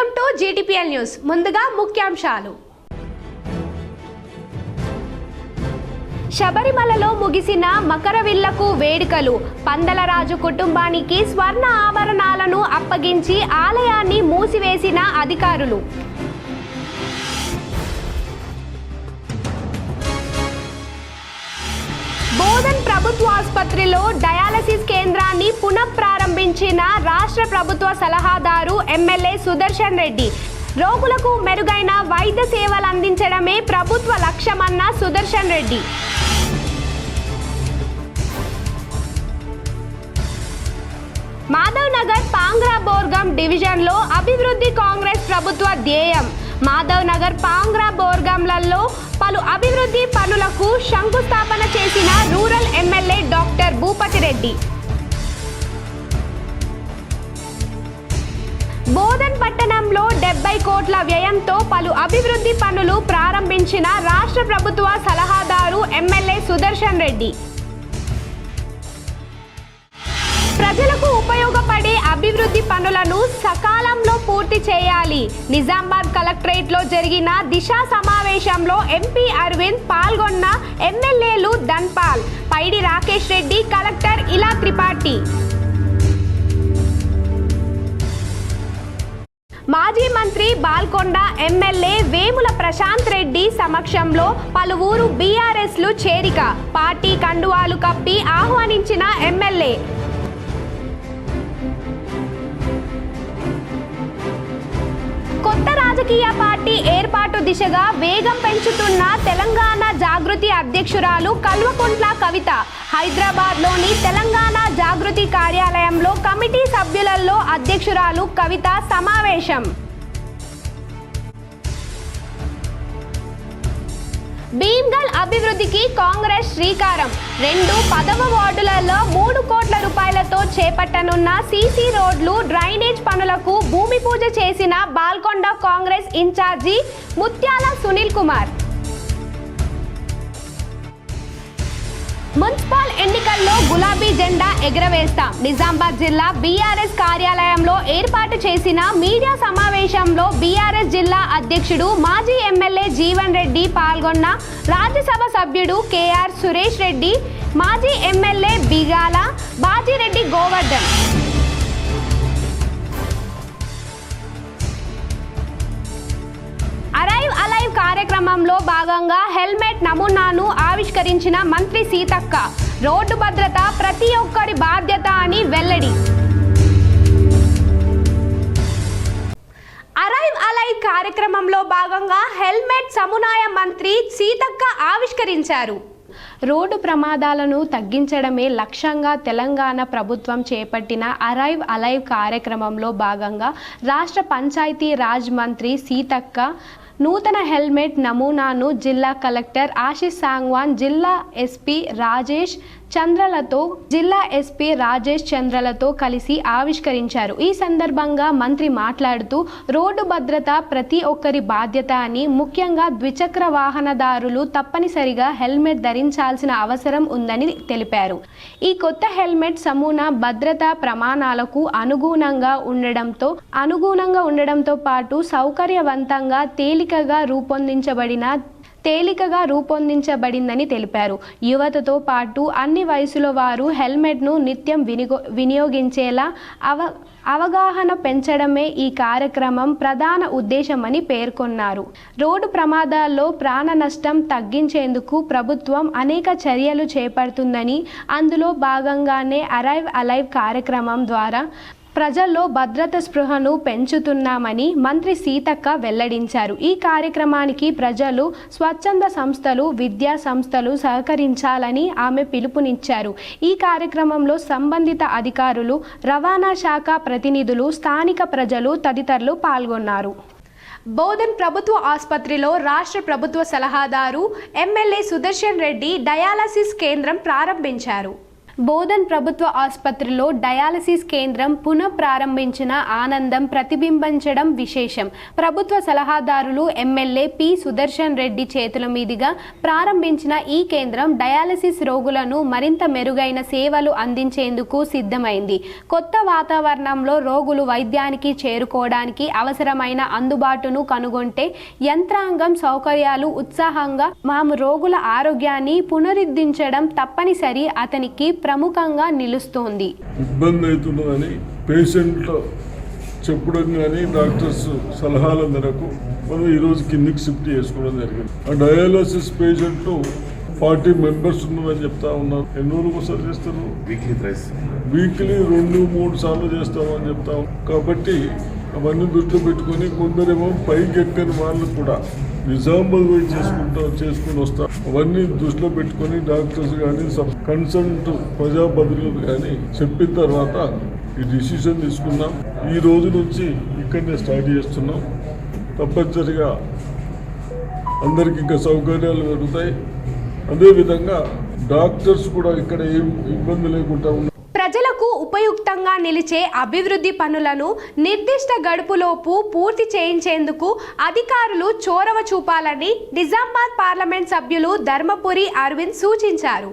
Welcome to GTPL news. ముందుగా ముఖ్యాంశాలు. శబరిమలలో ముగిసిన మకరవిల్లకు వేడుకలు. పందలరాజు కుటుంబానికి స్వర్ణ ఆభరణాలను అప్పగించి ఆలయాన్ని మూసివేసిన అధికారులు. బోధన్ ప్రభుత్వ ఆసుపత్రిలో డయాలసిస్ కేంద్రాన్ని పునఃప్రారంభించిన రాష్ట్ర ప్రభుత్వ సలహాదారు ఎమ్మెల్యే సుదర్శన్ రెడ్డి. రోగులకు మెరుగైన వైద్య సేవలు అందించడమే ప్రభుత్వ లక్ష్యమన్న సుదర్శన్ రెడ్డి. మాధవ్ నగర్ పాంగ్రా బోర్గం డివిజన్లో అభివృద్ధి కాంగ్రెస్ ప్రభుత్వ ధ్యేయం. మాధవ్ నగర్ పాంగ్రా బోర్గంలలో పలు అభివృద్ధి పనులకు శంకుస్థాపన చేసిన rural MLA doctor Bhupathi Reddy. Bodhan పట్టణంలో 70 కోట్ల వ్యయంతో పలు అభివృద్ధి పనులు ప్రారంభించిన రాష్ట్ర ప్రభుత్వ సలహాదారు ఎమ్మెల్యే సుదర్శన్ రెడ్డి. ప్రజలకు ఉపయోగపడే అభివృద్ధి పనులను సకాలంలో పూర్తి చేయాలి. నిజామాబాద్ కలెక్టరేట్లో జరిగిన దిశ సమావేశంలో ఎంపీ అరవింద్ పాల్గొన్న ఎమ్మెల్యేలు ధన్పాల్, పైడి రాకేష్ రెడ్డి, కలెక్టర్ ఇలా త్రిపాఠి. మాజీ మంత్రి బాల్కొండ ఎమ్మెల్యే వేముల ప్రశాంత్ రెడ్డి సమక్షంలో పలువురు బీఆర్ఎస్లు చేరిక. పార్టీ కండువాలు కప్పి ఆహ్వానించిన ఎమ్మెల్యే. కొత్త రాజకీయ పార్టీ ఏర్పాటు దిశగా వేగం పెంచుతున్న తెలంగాణ జాగృతి అధ్యక్షురాలు కల్వకుంట్ల కవిత. హైదరాబాద్లోని తెలంగాణ జాగృతి కార్యాలయంలో కమిటీ సభ్యులలో అధ్యక్షురాలు కవిత సమావేశం. భీమ్గల్ అభివృద్ధికి కాంగ్రెస్ శ్రీకారం. 2 10వ వార్డులలో 3 కోట్ల రూపాయలతో చేపట్టనున్న సీసీ రోడ్లు, డ్రైనేజ్ పనులకు భూమి పూజ చేసిన బాల్కొండ కాంగ్రెస్ ఇన్ఛార్జి ముత్యాల సునీల్ కుమార్. మున్సిపల్ ఎన్నికల్లో గులాబీ జెండా ఎగురవేస్తాం. నిజామాబాద్ జిల్లా బీఆర్ఎస్ కార్యాలయంలో ఏర్పాటు చేసిన మీడియా సమావేశంలో బీఆర్ఎస్ జిల్లా అధ్యక్షుడు మాజీ ఎమ్మెల్యే జీవన్ రెడ్డి పాల్గొన్న రాజ్యసభ సభ్యుడు కేఆర్ సురేష్ రెడ్డి, మాజీ MLA Bigala Bajireddy Govardhan. Arrive alive కార్యక్రమంలో భాగంగా హెల్మెట్ నమూనాను ఆవిష్కరించిన మంత్రి సీతక్క. రోడ్డు భద్రత ప్రతి ఒక్కరి బాధ్యత అని వెల్లడి. అరైవ్ అలైవ్ కార్యక్రమంలో భాగంగా హెల్మెట్ సమునాయ మంత్రి సీతక్క ఆవిష్కరించారు. రోడ్డు ప్రమాదాలను తగ్గించడమే లక్ష్యంగా తెలంగాణ ప్రభుత్వం చేపట్టిన అరైవ్ అలైవ్ కార్యక్రమంలో భాగంగా రాష్ట్ర పంచాయతీ రాజ్ మంత్రి సీతక్క నూతన హెల్మెట్ నమూనాను జిల్లా కలెక్టర్ ఆశీష్ సాంగ్వాన్, జిల్లా ఎస్పీ రాజేష్ చంద్రలతో కలిసి ఆవిష్కరించారు. ఈ సందర్భంగా మంత్రి మాట్లాడుతూ రోడ్డు భద్రత ప్రతి ఒక్కరి బాధ్యత అని, ముఖ్యంగా ద్విచక్ర వాహనదారులు తప్పనిసరిగా హెల్మెట్ ధరించాల్సిన అవసరం ఉందని తెలిపారు. ఈ కొత్త హెల్మెట్ సమూనా భద్రతా ప్రమాణాలకు అనుగుణంగా ఉండడంతో పాటు సౌకర్యవంతంగా తేలికగా రూపొందించబడిందని తెలిపారు. యువతతో పాటు అన్ని వయసుల వారు హెల్మెట్ను నిత్యం వినియోగించేలా అవగాహన పెంచడమే ఈ కార్యక్రమం ప్రధాన ఉద్దేశమని పేర్కొన్నారు. రోడ్డు ప్రమాదాల్లో ప్రాణ నష్టం తగ్గించేందుకు ప్రభుత్వం అనేక చర్యలు చేపడుతుందని, అందులో భాగంగానే అరైవ్ అలైవ్ కార్యక్రమం ద్వారా ప్రజల్లో భద్రత స్పృహను పెంచుతున్నామని మంత్రి సీతక్క వెల్లడించారు. ఈ కార్యక్రమానికి ప్రజలు, స్వచ్ఛంద సంస్థలు, విద్యా సంస్థలు సహకరించాలని ఆమె పిలుపునిచ్చారు. ఈ కార్యక్రమంలో సంబంధిత అధికారులు, రవాణా శాఖ ప్రతినిధులు, స్థానిక ప్రజలు తదితరులు పాల్గొన్నారు. బోధన్ ప్రభుత్వ ఆసుపత్రిలో రాష్ట్ర ప్రభుత్వ సలహాదారు ఎమ్మెల్యే సుదర్శన్ రెడ్డి డయాలసిస్ కేంద్రం ప్రారంభించారు. బోధన్ ప్రభుత్వ ఆసుపత్రిలో డయాలసిస్ కేంద్రం పునఃప్రారంభించిన ఆనందం ప్రతిబింబించడం విశేషం. ప్రభుత్వ సలహాదారులు ఎమ్మెల్యే పి సుదర్శన్ రెడ్డి చేతుల మీదుగా ప్రారంభించిన ఈ కేంద్రం డయాలసిస్ రోగులను మరింత మెరుగైన సేవలు అందించేందుకు సిద్ధమైంది. కొత్త వాతావరణంలో రోగులు వైద్యానికి చేరుకోవడానికి అవసరమైన అందుబాటును కనుగొంటే యంత్రాంగం సౌకర్యాలు ఉత్సాహంగా మాము రోగుల ఆరోగ్యాన్ని పునరుద్ధరించడం తప్పనిసరి అతనికి ప్రముఖంగా నిలుస్తోంది. ఇబ్బంది అవుతున్నదని పేషెంట్ చెప్పడం కానీ డాక్టర్స్ సలహాల మేరకు మనం ఈరోజు కిందికి షిఫ్ట్ చేసుకోవడం జరిగింది. ఆ డయాలసిస్ పేషెంట్ 40 మెంబర్స్ ఉన్నారని చెప్తా ఉన్నారు. ఎన్ని రోజులకు ఒకసారి చేస్తారు? వీక్లీ 2-3 సార్లు చేస్తామని చెప్తాం. కాబట్టి అవన్నీ దృష్టిలో పెట్టుకొని కొందరేమో పైకి ఎక్కని వాళ్ళు కూడా నిజామాబాద్ పోయి చేసుకుని వస్తాం. అవన్నీ దృష్టిలో పెట్టుకొని డాక్టర్స్ కానీ కన్సల్ట్ ప్రజాప్రతినిధులు కానీ చెప్పిన తర్వాత ఈ డిసిషన్ తీసుకున్నాం. ఈ రోజు నుంచి ఇక్కడనే స్టార్ట్ చేస్తున్నాం. తప్పనిసరిగా అందరికి ఇంకా సౌకర్యాలు పెరుగుతాయి. అదేవిధంగా డాక్టర్స్ కూడా ఇక్కడ ఏం ఇబ్బంది లేకుండా ఉన్నారు. ప్రజలకు ఉపయుక్తంగా నిలిచే అభివృద్ధి పనులను నిర్దిష్ట గడుపులోపు పూర్తి చేయించేందుకు అధికారులు చొరవ చూపాలని నిజామాబాద్ పార్లమెంట్ సభ్యులు ధర్మపురి అరవింద్ సూచించారు.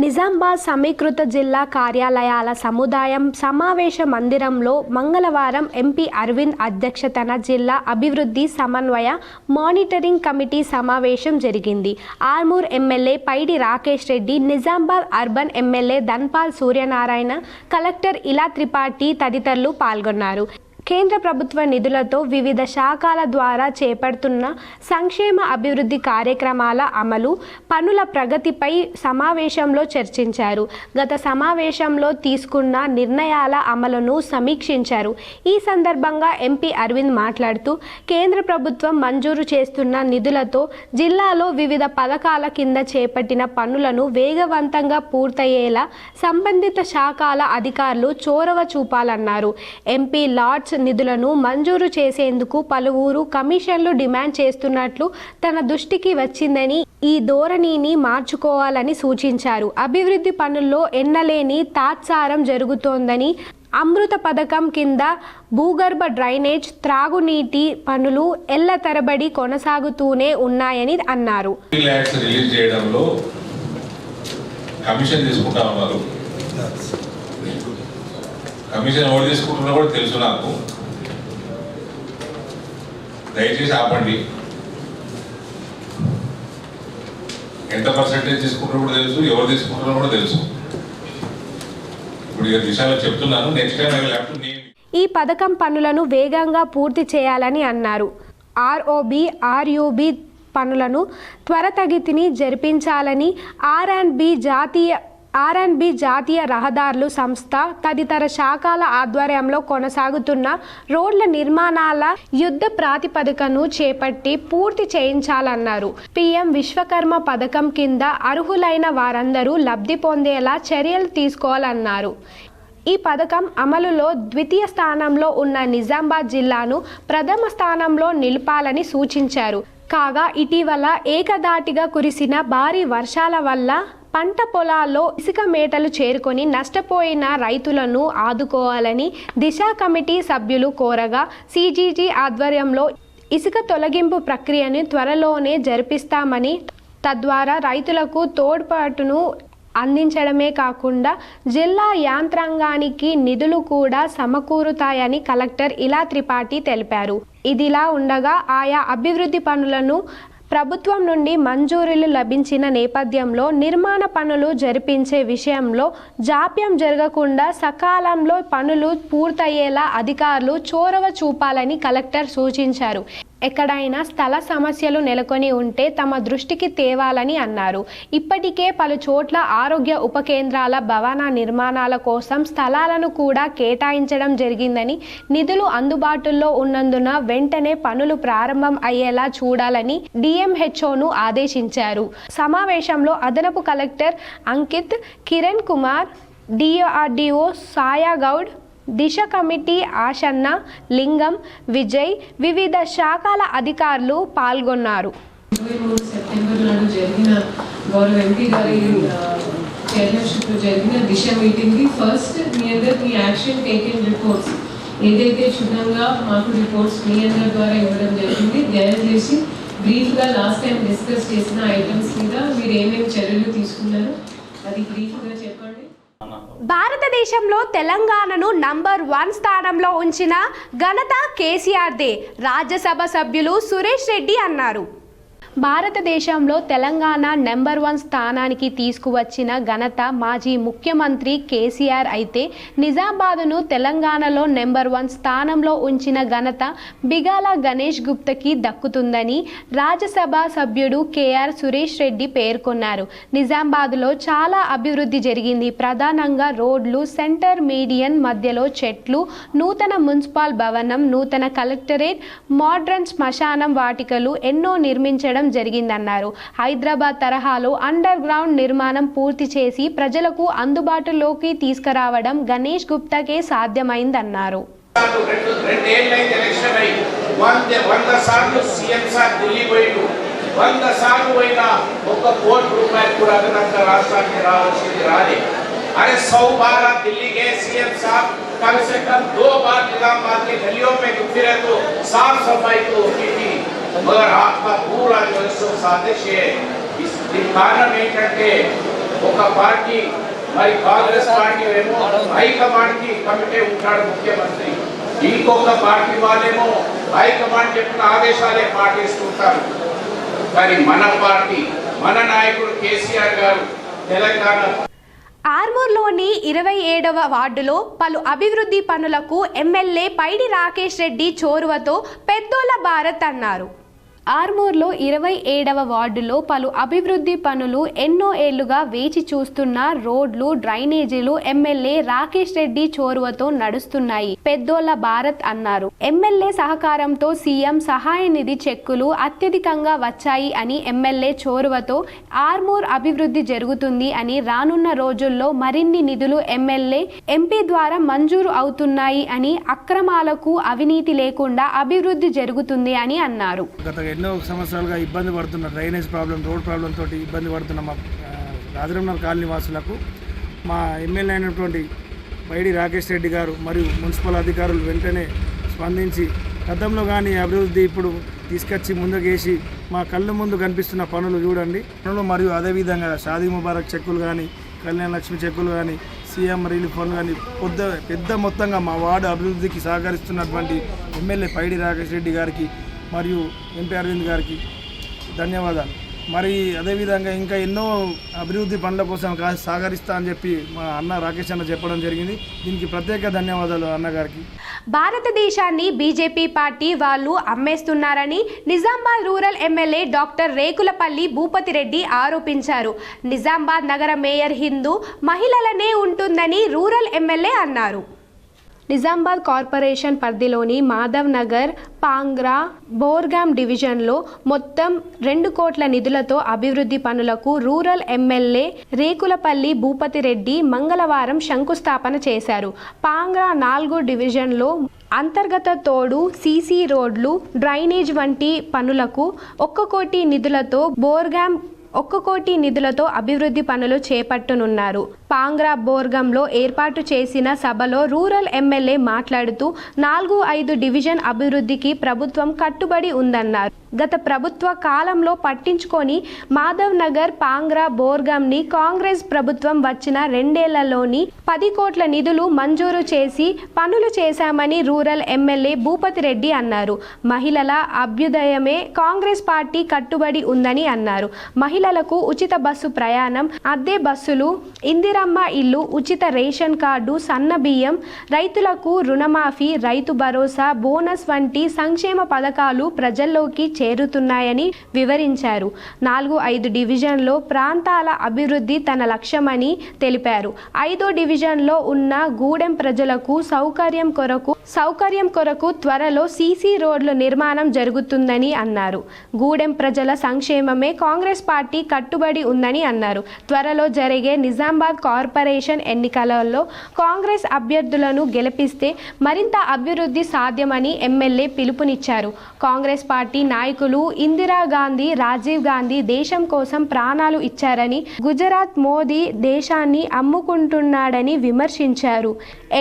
నిజామాబాద్ సమీకృత జిల్లా కార్యాలయాల సముదాయం సమావేశ మందిరంలో మంగళవారం ఎంపీ అరవింద్ అధ్యక్షతన జిల్లా అభివృద్ధి సమన్వయ మానిటరింగ్ కమిటీ సమావేశం జరిగింది. Armoor MLA Paidi Rakesh Reddy, Nizamabad urban MLA Dhanpal Suryanarayana, collector Ila Tripathi తదితరులు పాల్గొన్నారు. కేంద్ర ప్రభుత్వ నిధులతో వివిధ శాఖల ద్వారా చేపడుతున్న సంక్షేమ అభివృద్ధి కార్యక్రమాల అమలు, పనుల ప్రగతిపై సమావేశంలో చర్చించారు. గత సమావేశంలో తీసుకున్న నిర్ణయాల అమలును సమీక్షించారు. ఈ సందర్భంగా ఎంపీ అరవింద్ మాట్లాడుతూ, కేంద్ర ప్రభుత్వం మంజూరు చేస్తున్న నిధులతో జిల్లాలో వివిధ పథకాల కింద చేపట్టిన పనులను వేగవంతంగా పూర్తయ్యేలా సంబంధిత శాఖల అధికారులు చొరవ చూపాలన్నారు. ఎంపీ లార్డ్స్ నిధులను మంజూరు చేసేందుకు పలువురు కమిషన్లు డిమాండ్ చేస్తున్నట్లు తన దృష్టికి వచ్చిందని, ఈ ధోరణిని మార్చుకోవాలని సూచించారు. అభివృద్ధి పనుల్లో ఎన్నలేని తాత్సారం జరుగుతోందని, అమృత పథకం కింద భూగర్భ డ్రైనేజ్, త్రాగునీటి పనులు ఏళ్ల తరబడి కొనసాగుతూనే ఉన్నాయని అన్నారు. కమిషన్ ఎవరు తీసుకుంటున్నా కూడా తెలుసు నాకు. దయచేసి ఆపండి. ఎంత పర్సెంటేజ్ తీసుకుంటారో కూడా తెలుసు, ఎవరు తీసుకుంటారో కూడా తెలుసు. ఇప్పుడు ఈ విషయాలు చెప్తున్నాను. Next time I will have to name. ఈ పథకం పనులను వేగంగా పూర్తి చేయాలని అన్నారు. ఆర్ఓబి, ఆర్యూబి పనులను త్వరితగతిని జరిపించాలని ఆర్ఎండ్బి జాతీయ రహదారులు సంస్థ తదితర శాఖల ఆధ్వర్యంలో కొనసాగుతున్న రోడ్ల నిర్మాణాల యుద్ధ ప్రాతిపదికను చేపట్టి పూర్తి చేయించాలన్నారు. పీఎం విశ్వకర్మ పథకం కింద అర్హులైన వారందరూ లబ్ధి పొందేలా చర్యలు తీసుకోవాలన్నారు. ఈ పథకం అమలులో ద్వితీయ స్థానంలో ఉన్న నిజామాబాద్ జిల్లాను ప్రథమ స్థానంలో నిలపాలని సూచించారు. కాగా ఇటీవల ఏకధాటిగా కురిసిన భారీ వర్షాల వల్ల పంట పొలాల్లో ఇసుక మేటలు చేరుకొని నష్టపోయిన రైతులను ఆదుకోవాలని దిశ కమిటీ సభ్యులు కోరగా, సిజీజీ ఆధ్వర్యంలో ఇసుక తొలగింపు ప్రక్రియను త్వరలోనే జరిపిస్తామని, తద్వారా రైతులకు తోడ్పాటును అందించడమే కాకుండా జిల్లా యంత్రాంగానికి నిధులు కూడా సమకూరుతాయని కలెక్టర్ ఇలా త్రిపాఠి తెలిపారు. ఇదిలా ఉండగా ఆయా అభివృద్ధి పనులను ప్రభుత్వం నుండి మంజూరీలు లభించిన నేపథ్యంలో నిర్మాణ పనులు జరిపించే విషయంలో జాప్యం జరగకుండా సకాలంలో పనులు పూర్తయ్యేలా అధికారులు చొరవ చూపాలని కలెక్టర్ సూచించారు. ఎక్కడైనా స్థల సమస్యలు నెలకొని ఉంటే తమ దృష్టికి తేవాలని అన్నారు. ఇప్పటికే పలు చోట్ల ఆరోగ్య ఉప కేంద్రాల భవన నిర్మాణాల కోసం స్థలాలను కూడా కేటాయించడం జరిగిందని, నిధులు అందుబాటులో ఉన్నందున వెంటనే పనులు ప్రారంభం అయ్యేలా చూడాలని డిఎంహెచ్ఓను ఆదేశించారు. సమావేశంలో అదనపు కలెక్టర్ అంకిత్, కిరణ్ కుమార్, డిఆర్డిఓ సాయాగౌడ్, దిశ కమిటీ ఆశన్న, లింగం, విజయ్, వివిధ శాఖల అధికారులు పాల్గొన్నారు. 23 సెప్టెంబర్ నాడు జరిగిన గౌరవ ఎంపీ గారి చైర్మన్షిప్లో జరిగిన దిశ మీటింగ్కి ఫస్ట్ మీ అందరికి యాక్షన్ టేకెన్ రిపోర్ట్స్ ఏదైతే క్షుణ్ణంగా మాకు రిపోర్ట్స్ మీ అందరి ద్వారా ఇవ్వడం జరిగింది. దయచేసి బ్రీఫ్గా లాస్ట్ టైం డిస్కస్ చేసిన ఐటమ్స్ మీద మీరు ఏమేమి చర్యలు తీసుకున్నారో అది బ్రీఫ్గా చెప్పండి. భారతదేశంలో తెలంగాణను నంబర్ 1 స్థానంలో ఉంచిన ఘనత కేసీఆర్దే, రాజ్యసభ సభ్యులు సురేష్ రెడ్డి అన్నారు. భారతదేశంలో తెలంగాణ నెంబర్ 1 స్థానానికి తీసుకువచ్చిన ఘనత మాజీ ముఖ్యమంత్రి కేసీఆర్ అయితే నిజామాబాద్ను తెలంగాణలో నెంబర్ 1 స్థానంలో ఉంచిన ఘనత బిగాల గణేష్ గుప్తకి దక్కుతుందని రాజ్యసభ సభ్యుడు కేఆర్ సురేష్ రెడ్డి పేర్కొన్నారు. నిజామాబాద్లో చాలా అభివృద్ధి జరిగింది. ప్రధానంగా రోడ్లు, సెంటర్ మీడియన్ మధ్యలో చెట్లు, నూతన మున్సిపల్ భవనం, నూతన కలెక్టరేట్, మోడ్రన్ శ్మశానం వాటికలు ఎన్నో నిర్మించడం జరిగిందన్నారు. హైదరాబాద్ తరహాలో అండర్ గ్రౌండ్ నిర్మాణం పూర్తి చేసి ప్రజలకు అందుబాటులోకి తీసుకురావడం గణేష్ గుప్తాకే సాధ్యమైందన్నారు. 100 సార్లు సీఎం సార్ ఢిల్లీ పోయిండు. 100 సార్లు పోయినా ₹1 కోటి కూడా అదనంగా రాష్ట్రానికి రావాల్సింది రాలే. अरे 100 बार आप दिल्ली गए सीएम साहब, कम से कम 2 बार निजामाबाद की गलियों में फिरे तो साफ सफाई तो होती थी, मगर आपका पूरा जो साजिश है इसके कारण ఏంటంటే ఒక పార్టీ మరి కాంగ్రెస్ పార్టీ ఏమో హైకమాండ్ కి కమిటీ ఉంటాడు ముఖ్యమంత్రి, ఇంకొక పార్టీ వాళ్ళేమో హైకమాండ్ చెప్పిన ఆదేశాలే పాటిస్తుంటారు. కానీ మన పార్టీ, మన నాయకుడు కేసీఆర్ గారు తెలంగాణ ఆర్మూర్లోని 27వ వార్డులో పలు అభివృద్ధి పనులకు ఎమ్మెల్యే పైడి రాకేష్ రెడ్డి చొరవతో పెద్దోళ్ల భారత్ అన్నారు. ఆర్మూర్లో 27వ వార్డులో పలు అభివృద్ధి పనులు ఎన్నో ఏళ్లుగా వేచి చూస్తున్న రోడ్లు, డ్రైనేజీలు ఎమ్మెల్యే రాకేష్ రెడ్డి చొరవతో నడుస్తున్నాయి. పెద్దోళ్ల భారత్ అన్నారు. ఎమ్మెల్యే సహకారంతో సీఎం సహాయ నిధి చెక్కులు అత్యధికంగా వచ్చాయి అని, ఎమ్మెల్యే చొరవతో ఆర్మూర్ అభివృద్ధి జరుగుతుంది అని, రానున్న రోజుల్లో మరిన్ని నిధులు ఎమ్మెల్యే, ఎంపీ ద్వారా మంజూరు అవుతున్నాయి అని, అక్రమాలకు అవినీతి లేకుండా అభివృద్ధి జరుగుతుంది అని అన్నారు. ఎన్నో సంవత్సరాలుగా ఇబ్బంది పడుతున్న డ్రైనేజ్ ప్రాబ్లం, రోడ్ ప్రాబ్లం తోటి ఇబ్బంది పడుతున్న మా రాజరమణ కాలనీ వాసులకు మా ఎమ్మెల్యే అయినటువంటి పైడి రాకేష్ రెడ్డి గారు మరియు మున్సిపల్ అధికారులు వెంటనే స్పందించి గతంలో కానీ అభివృద్ధి ఇప్పుడు తీసుకొచ్చి ముందుకేసి మా కళ్ళ ముందు కనిపిస్తున్న పనులు చూడండి పనులు, మరియు అదేవిధంగా షాదీ ముబారక్ చెక్కులు కానీ, కళ్యాణ లక్ష్మి చెక్కులు కానీ, సీఎం రిలీఫ్ ఫండ్ కానీ పెద్ద మొత్తంగా మా వార్డు అభివృద్ధికి సహకరిస్తున్నటువంటి ఎమ్మెల్యే పైడి రాకేష్ రెడ్డి గారికి మరియు ఎంపీ అరవింద్ గారికి ధన్యవాదాలు. మరి అదేవిధంగా ఇంకా ఎన్నో అభివృద్ధి పనుల కోసం సహకరిస్తా అని చెప్పి మా అన్న రాకేష్ అన్న చెప్పడం జరిగింది. దీనికి ప్రత్యేక ధన్యవాదాలు అన్నగారికి. భారతదేశాన్ని బీజేపీ పార్టీ వాళ్ళు అమ్మేస్తున్నారని Nizamabad rural MLA doctor Rekulapalli Bhupathi Reddy ఆరోపించారు. నిజామాబాద్ నగర మేయర్ హిందూ మహిళలనే ఉంటుందని రూరల్ ఎమ్మెల్యే అన్నారు. నిజామాబాద్ కార్పొరేషన్ పరిధిలోని మాధవ్ నగర్, పాంగ్రా, బోర్గాం డివిజన్లో మొత్తం 2 కోట్ల నిధులతో అభివృద్ధి పనులకు రూరల్ ఎమ్మెల్యే రేకులపల్లి భూపతి రెడ్డి మంగళవారం శంకుస్థాపన చేశారు. పాంగ్రా 4 డివిజన్లో అంతర్గత తోడు, సీసీ రోడ్లు, డ్రైనేజ్ వంటి పనులకు 1 కోటి నిధులతో, బోర్గాం 1 కోటి నిధులతో అభివృద్ధి పనులు చేపట్టనున్నారు. పాంగ్రా బోర్గంలో ఏర్పాటు చేసిన సభలో రూరల్ ఎమ్మెల్యే మాట్లాడుతూ 4-5 డివిజన్ అభివృద్ధికి ప్రభుత్వం కట్టుబడి ఉందన్నారు. గత ప్రభుత్వ కాలంలో పట్టించుకొని మాధవ్ నగర్, పాంగ్రా, బోర్గంని కాంగ్రెస్ ప్రభుత్వం వచ్చిన 2 ఏళ్లలోని 10 కోట్ల నిధులు మంజూరు చేసి పనులు చేశామని రూరల్ ఎమ్మెల్యే భూపతి రెడ్డి అన్నారు. మహిళల అభ్యుదయమే కాంగ్రెస్ పార్టీ కట్టుబడి ఉందని అన్నారు. మహిళలకు ఉచిత బస్సు ప్రయాణం, అద్దె బస్సులు, ఇందిరమ్మ ఇల్లు, ఉచిత రేషన్ కార్డు, సన్న బియ్యం, రైతులకు రుణమాఫీ, రైతు భరోసా, బోనస్ వంటి సంక్షేమ పథకాలు ప్రజల్లోకి చేరుతున్నాయని వివరించారు. 4-5 డివిజన్లో ప్రాంతాల అభివృద్ధి తన లక్ష్యమని తెలిపారు. 5వ డివిజన్లో ఉన్న గూడెం ప్రజలకు సౌకర్యం కొరకు త్వరలో సీసీ రోడ్ల నిర్మాణం జరుగుతుందని అన్నారు. గూడెం ప్రజల సంక్షేమమే కాంగ్రెస్ పార్టీ కట్టుబడి ఉందని అన్నారు. త్వరలో జరిగే నిజామాబాద్ కార్పొరేషన్ ఎన్నికలలో కాంగ్రెస్ అభ్యర్థులను గెలిపిస్తే మరింత అభివృద్ధి సాధ్యమని ఎమ్మెల్యే పిలుపునిచ్చారు. కాంగ్రెస్ పార్టీ నాయకులు ఇందిరాగాంధీ, రాజీవ్ గాంధీ దేశం కోసం ప్రాణాలు ఇచ్చారని, గుజరాత్ మోదీ దేశాన్ని అమ్ముకుంటున్నాడని విమర్శించారు.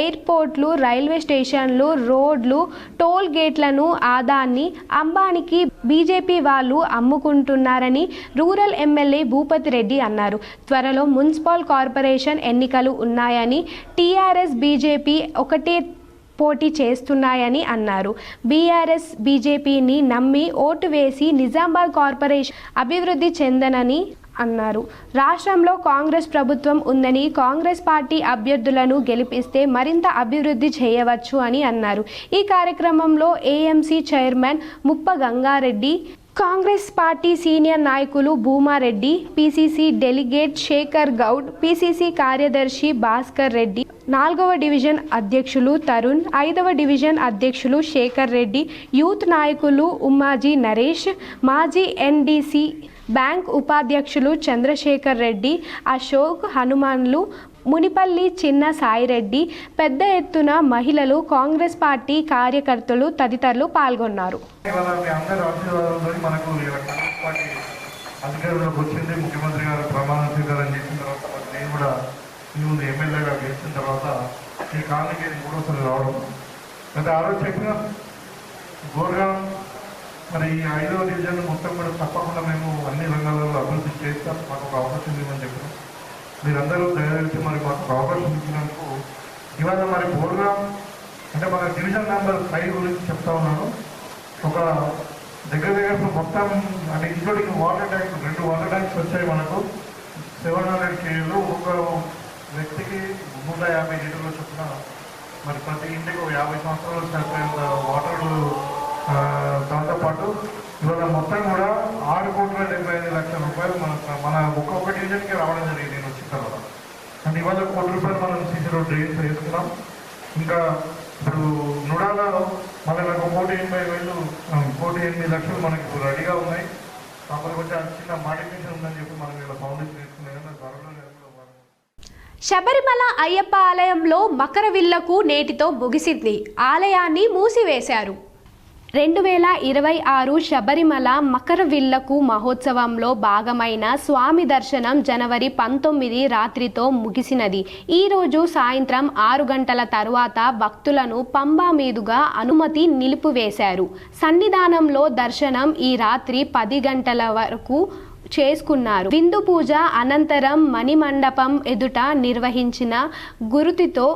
ఎయిర్పోర్ట్లు, రైల్వే స్టేషన్లు, రోడ్లు, టోల్ గేట్లను ఆదాని, అంబానీకి బీజేపీ వాళ్ళు అమ్ముకుంటున్నారని రూరల్ ఎమ్మెల్యే భూపతి రెడ్డి అన్నారు. త్వరలో మున్సిపల్ కార్పొరేషన్ ఎన్నికలు ఉన్నాయని, టీఆర్ఎస్ బీజేపీ ఒకటే పోటీ చేస్తున్నాయని అన్నారు. బీఆర్ఎస్ బీజేపీని నమ్మి ఓటు వేసి నిజామాబాద్ కార్పొరేషన్ అభివృద్ధి చెందనని అన్నారు. రాష్ట్రంలో కాంగ్రెస్ ప్రభుత్వం ఉందని, కాంగ్రెస్ పార్టీ అభ్యర్థులను గెలిపిస్తే మరింత అభివృద్ధి చేయవచ్చు అని అన్నారు. ఈ కార్యక్రమంలో ఏఎంసీ చైర్మన్ ముప్ప గంగారెడ్డి, కాంగ్రెస్ పార్టీ సీనియర్ నాయకులు Bhumareddy, PCC delegate Shekhar Goud, PCC కార్యదర్శి భాస్కర్ రెడ్డి, 4వ డివిజన్ అధ్యక్షులు తరుణ్, 5వ డివిజన్ అధ్యక్షులు శేఖర్ రెడ్డి, యూత్ నాయకులు ఉమ్మాజీ నరేష్, మాజీ ఎన్డీసీ బ్యాంక్ ఉపాధ్యక్షులు చంద్రశేఖర్ రెడ్డి, అశోక్, హనుమాన్లు, మునిపల్లి చిన్న సాయిరెడ్డి, పెద్ద ఎత్తున మహిళలు, కాంగ్రెస్ పార్టీ కార్యకర్తలు తదితరులు పాల్గొన్నారు. అధికారంలోకి వచ్చింది. ముఖ్యమంత్రి గారు ప్రమాణ స్వీకారం చేసిన తర్వాత నేను కూడా మీ ముందు ఎమ్మెల్యేగా గెలిచిన తర్వాత ఈ కాలనీకి 3వసారి రావడం. అంటే ఆ రోజు చెప్పిన గోర్గాం మరి ఈ 5వ డివిజన్ మొత్తం కూడా తప్పకుండా మేము అన్ని రంగాలలో అభివృద్ధి చేస్తాం, మాకు ఒక అవకాశం ఇవ్వమని చెప్పినాం. మీరందరూ దయచేసి మరి మాకు ఒక అవకాశం ఇచ్చినందుకు ఇవాళ మరి గోర్గాం అంటే మన డివిజన్ నెంబర్ 5 గురించి చెప్తా ఉన్నాను. ఒక దగ్గర మొత్తం అంటే including water tanks 2 water tanks వచ్చాయి మనకు. 700 కేజీలు ఒక వ్యక్తికి 150 లీటర్లు చొప్పున మరి ప్రతి ఇంటికి 50 సంవత్సరాలు సరిపోయేంత వాటర్. దాంతోపాటు ఇవాళ మొత్తం కూడా 6,75,00,000 రూపాయలు మన ఒక్కొక్క డివిజన్కి రావడం జరిగింది నేను వచ్చిన తర్వాత. అంటే ఇవాళ ₹1,00,00,000 మనం సీసీ రోడ్ డ్రైన్స్ వేసుకున్నాం. ఇంకా ఇప్పుడు నుడాలో మళ్ళీ నాకు 1,80,000 మనకి ఇప్పుడు రెడీగా ఉన్నాయి. కాకపోతే కొంచెం చిన్న మాడిఫికేషన్ ఉందని చెప్పి మనం ఇలా ఫౌండేషన్ వేసుకున్నాయి. త్వరలో శబరిమల అయ్యప్ప ఆలయంలో మకరవిల్లకు నేటితో ముగిసింది. ఆలయాన్ని మూసివేశారు. 2026 శబరిమల మకరవిల్లకు మహోత్సవంలో భాగమైన స్వామి దర్శనం జనవరి 19 రాత్రితో ముగిసినది. ఈరోజు సాయంత్రం 6 గంటల తరువాత భక్తులను పంబా మీదుగా అనుమతి నిలిపివేశారు. సన్నిధానంలో దర్శనం ఈ రాత్రి 10 గంటల వరకు చేసుకున్నారు. విందు పూజ అనంతరం మణిమండపం ఎదుట నిర్వహించిన గురుతితో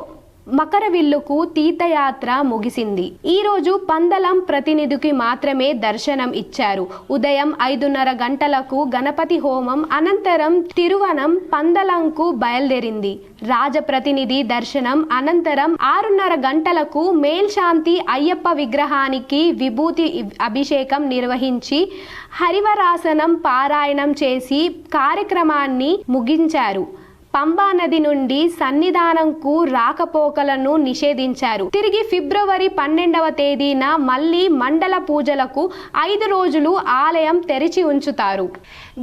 మకరవిల్లుకు తీర్థయాత్ర ముగిసింది. ఈరోజు పందలం ప్రతినిధికి మాత్రమే దర్శనం ఇచ్చారు. ఉదయం 5:30 గంటలకు గణపతి హోమం అనంతరం తిరువనం పందలంకు బయలుదేరింది. రాజప్రతినిధి దర్శనం అనంతరం 6:30 గంటలకు మేల్శాంతి అయ్యప్ప విగ్రహానికి విభూతి అభిషేకం నిర్వహించి హరివరాసనం పారాయణం చేసి కార్యక్రమాన్ని ముగించారు. పంబా నది నుండి సన్నిధానంకు రాకపోకలను నిషేధించారు. తిరిగి ఫిబ్రవరి 12వ తేదీన మళ్లీ మండల పూజలకు 5 రోజులు ఆలయం తెరిచి ఉంచుతారు.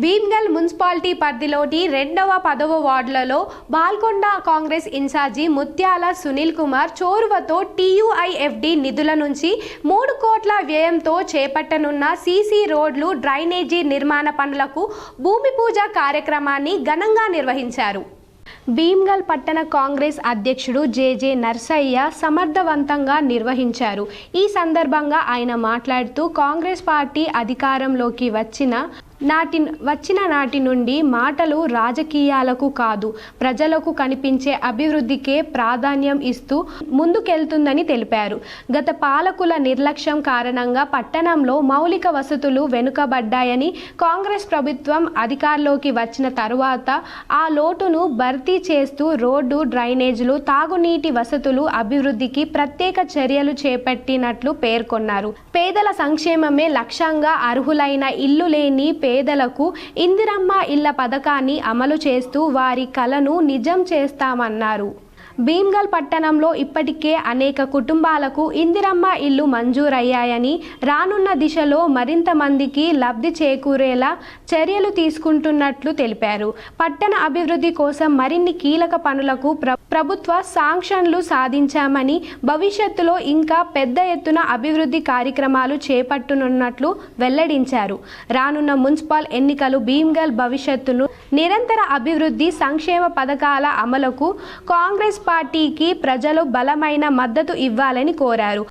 భీమ్గల్ మున్సిపాలిటీ పరిధిలోని 2వ 10వ వార్డులలో బాల్కొండ కాంగ్రెస్ ఇన్ఛార్జి ముత్యాల సునీల్ కుమార్ చోరువతో TUIFD నిధుల నుంచి 3 కోట్ల వ్యయంతో చేపట్టనున్న సీసీ రోడ్లు, డ్రైనేజీ నిర్మాణ పనులకు భూమి పూజ కార్యక్రమాన్ని ఘనంగా నిర్వహించారు. భీమ్గల్ పట్టణ కాంగ్రెస్ అధ్యక్షుడు జేజే నర్సయ్య సమర్థవంతంగా నిర్వహించారు. ఈ సందర్భంగా ఆయన మాట్లాడుతూ కాంగ్రెస్ పార్టీ అధికారంలోకి వచ్చిన నాటి నుండి మాటలు రాజకీయాలకు కాదు, ప్రజలకు కనిపించే అభివృద్ధికే ప్రాధాన్యం ఇస్తూ ముందుకెళ్తుందని తెలిపారు. గత పాలకుల నిర్లక్ష్యం కారణంగా పట్టణంలో మౌలిక వసతులు వెనుకబడ్డాయని, కాంగ్రెస్ ప్రభుత్వం అధికారంలోకి వచ్చిన తరువాత ఆ లోటును భర్తీ చేస్తూ రోడ్డు, డ్రైనేజీలు, తాగునీటి వసతులు అభివృద్ధికి ప్రత్యేక చర్యలు చేపట్టినట్లు పేర్కొన్నారు. పేదల సంక్షేమమే లక్ష్యంగా అర్హులైన ఇల్లు లేని పేదలకు ఇందిరమ్మ ఇళ్ల పథకాన్ని అమలు చేస్తూ వారి కలను నిజం చేస్తామన్నారు. భీమ్గల్ పట్టణంలో ఇప్పటికే అనేక కుటుంబాలకు ఇందిరమ్మ ఇల్లు మంజూరయ్యాయని రానున్న దిశలో మరింత మందికి లబ్ధి చేకూరేలా చర్యలు తీసుకుంటున్నట్లు తెలిపారు. పట్టణ అభివృద్ధి కోసం మరిన్ని కీలక పనులకు ప్రభుత్వ శాంక్షన్లు సాధించామని భవిష్యత్తులో ఇంకా పెద్ద ఎత్తున అభివృద్ధి కార్యక్రమాలు చేపట్టనున్నట్లు వెల్లడించారు. రానున్న మున్సిపల్ ఎన్నికలు భీమ్గల్ భవిష్యత్తును నిరంతర అభివృద్ధి సంక్షేమ పథకాల అమలుకు కాంగ్రెస్ పార్టీకి ప్రజలు బలమైన మద్దతు ఇవ్వాలని కోరారు.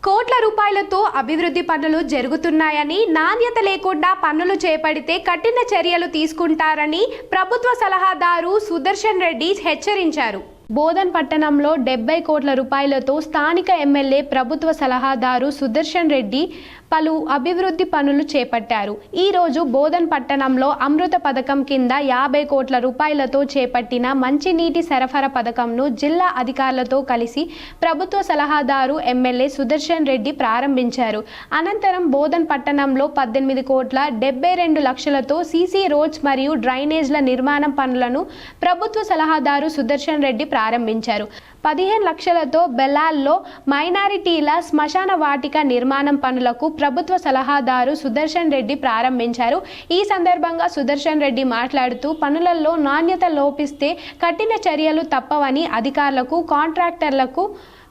కోట్ల రూపాయలతో అభివృద్ధి పనులు జరుగుతున్నాయని, నాణ్యత లేకుండా పనులు చేపడితే కఠిన చర్యలు తీసుకుంటారని ప్రభుత్వ సలహాదారు సుదర్శన్ రెడ్డి హెచ్చరించారు. బోధన్ పట్టణంలో 70 కోట్ల రూపాయలతో స్థానిక ఎమ్మెల్యే ప్రభుత్వ సలహాదారు సుదర్శన్ రెడ్డి పలు అభివృద్ధి పనులు చేపట్టారు. ఈరోజు బోధన్ పట్టణంలో అమృత పథకం కింద 50 కోట్ల రూపాయలతో చేపట్టిన మంచినీటి సరఫరా పథకంను జిల్లా అధికారులతో కలిసి ప్రభుత్వ సలహాదారు ఎమ్మెల్యే సుదర్శన్ రెడ్డి ప్రారంభించారు. అనంతరం బోధన్ పట్టణంలో 18 కోట్ల 72 లక్షలతో సీసీ రోడ్స్ మరియు డ్రైనేజ్ల నిర్మాణం పనులను ప్రభుత్వ సలహాదారు సుదర్శన్ రెడ్డి ప్రారంభించారు. 15 లక్షలతో బెల్లాల్లో మైనారిటీల శ్మశాన వాటిక నిర్మాణం పనులకు ప్రభుత్వ సలహాదారు సుదర్శన్ రెడ్డి ప్రారంభించారు. ఈ సందర్భంగా సుదర్శన్ రెడ్డి మాట్లాడుతూ పనులలో నాణ్యత లోపిస్తే కఠిన చర్యలు తప్పవని అధికారులకు, కాంట్రాక్టర్లకు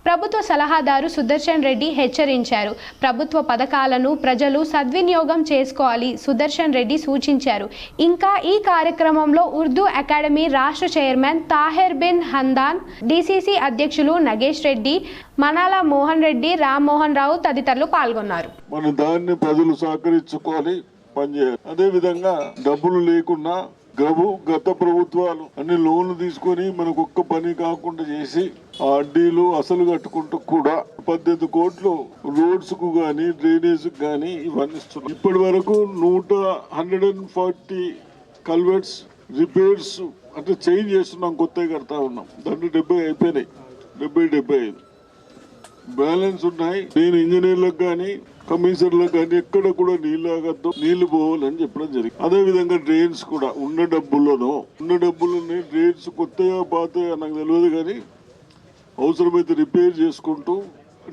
ప్రభుత్వ సలహాదారు సుదర్శన్ రెడ్డి హెచ్చరించారు. ప్రభుత్వ పథకాలను ప్రజలు సద్వినియోగం చేసుకోవాలి సుదర్శన్ రెడ్డి సూచించారు. ఇంకా ఈ కార్యక్రమంలో ఉర్దూ అకాడమీ రాష్ట్ర చైర్మన్ తాహెర్ బిన్ హందాన్, డీసీసీ అధ్యక్షులు నగేష్ రెడ్డి, మనాల మోహన్ రెడ్డి, రామ్మోహన్ రావు తదితరులు పాల్గొన్నారు. మన దాన్ని ప్రజలు సహకరించుకోవాలి, పనిచేయాలి. అదే విధంగా డబ్బులు లేకున్నా గత ప్రభుత్వాలు అన్ని లోన్లు తీసుకొని మనకు ఒక్క పని కాకుండా చేసి ఆ అడ్డీలు అసలు కట్టుకుంటూ కూడా 18 కోట్లు రోడ్స్ కు గానీ డ్రైనేజ్ కు గానీ ఇవన్నీ ఇస్తున్నాం. ఇప్పటి వరకు 140 కల్వర్ట్స్ రిపేర్స్ అంటే చేంజ్ చేస్తున్నాం, కొత్తగా కడతా ఉన్నాం. దాంట్లో 70 అయిపోయినాయి, 75 బ్యాలెన్స్ ఉన్నాయి. నేను ఇంజనీర్లకు కానీ కమిషనర్లకు కానీ ఎక్కడ కూడా నీళ్ళు ఆగద్దు, నీళ్లు పోవాలని చెప్పడం జరిగింది. అదే విధంగా డ్రైన్స్ కూడా ఉన్న డబ్బులని డ్రైన్స్ కొత్తగా పాతగా నాకు తెలియదు కానీ అవసరమైతే రిపేర్ చేసుకుంటూ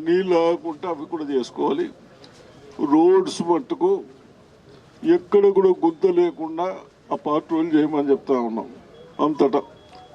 నీళ్ళు ఆగకుండా అవి కూడా చేసుకోవాలి. రోడ్స్ మట్టుకు ఎక్కడ కూడా గుంత లేకుండా ఆ పార్ట్రోల్ చేయమని చెప్తా ఉన్నాం అంతటా.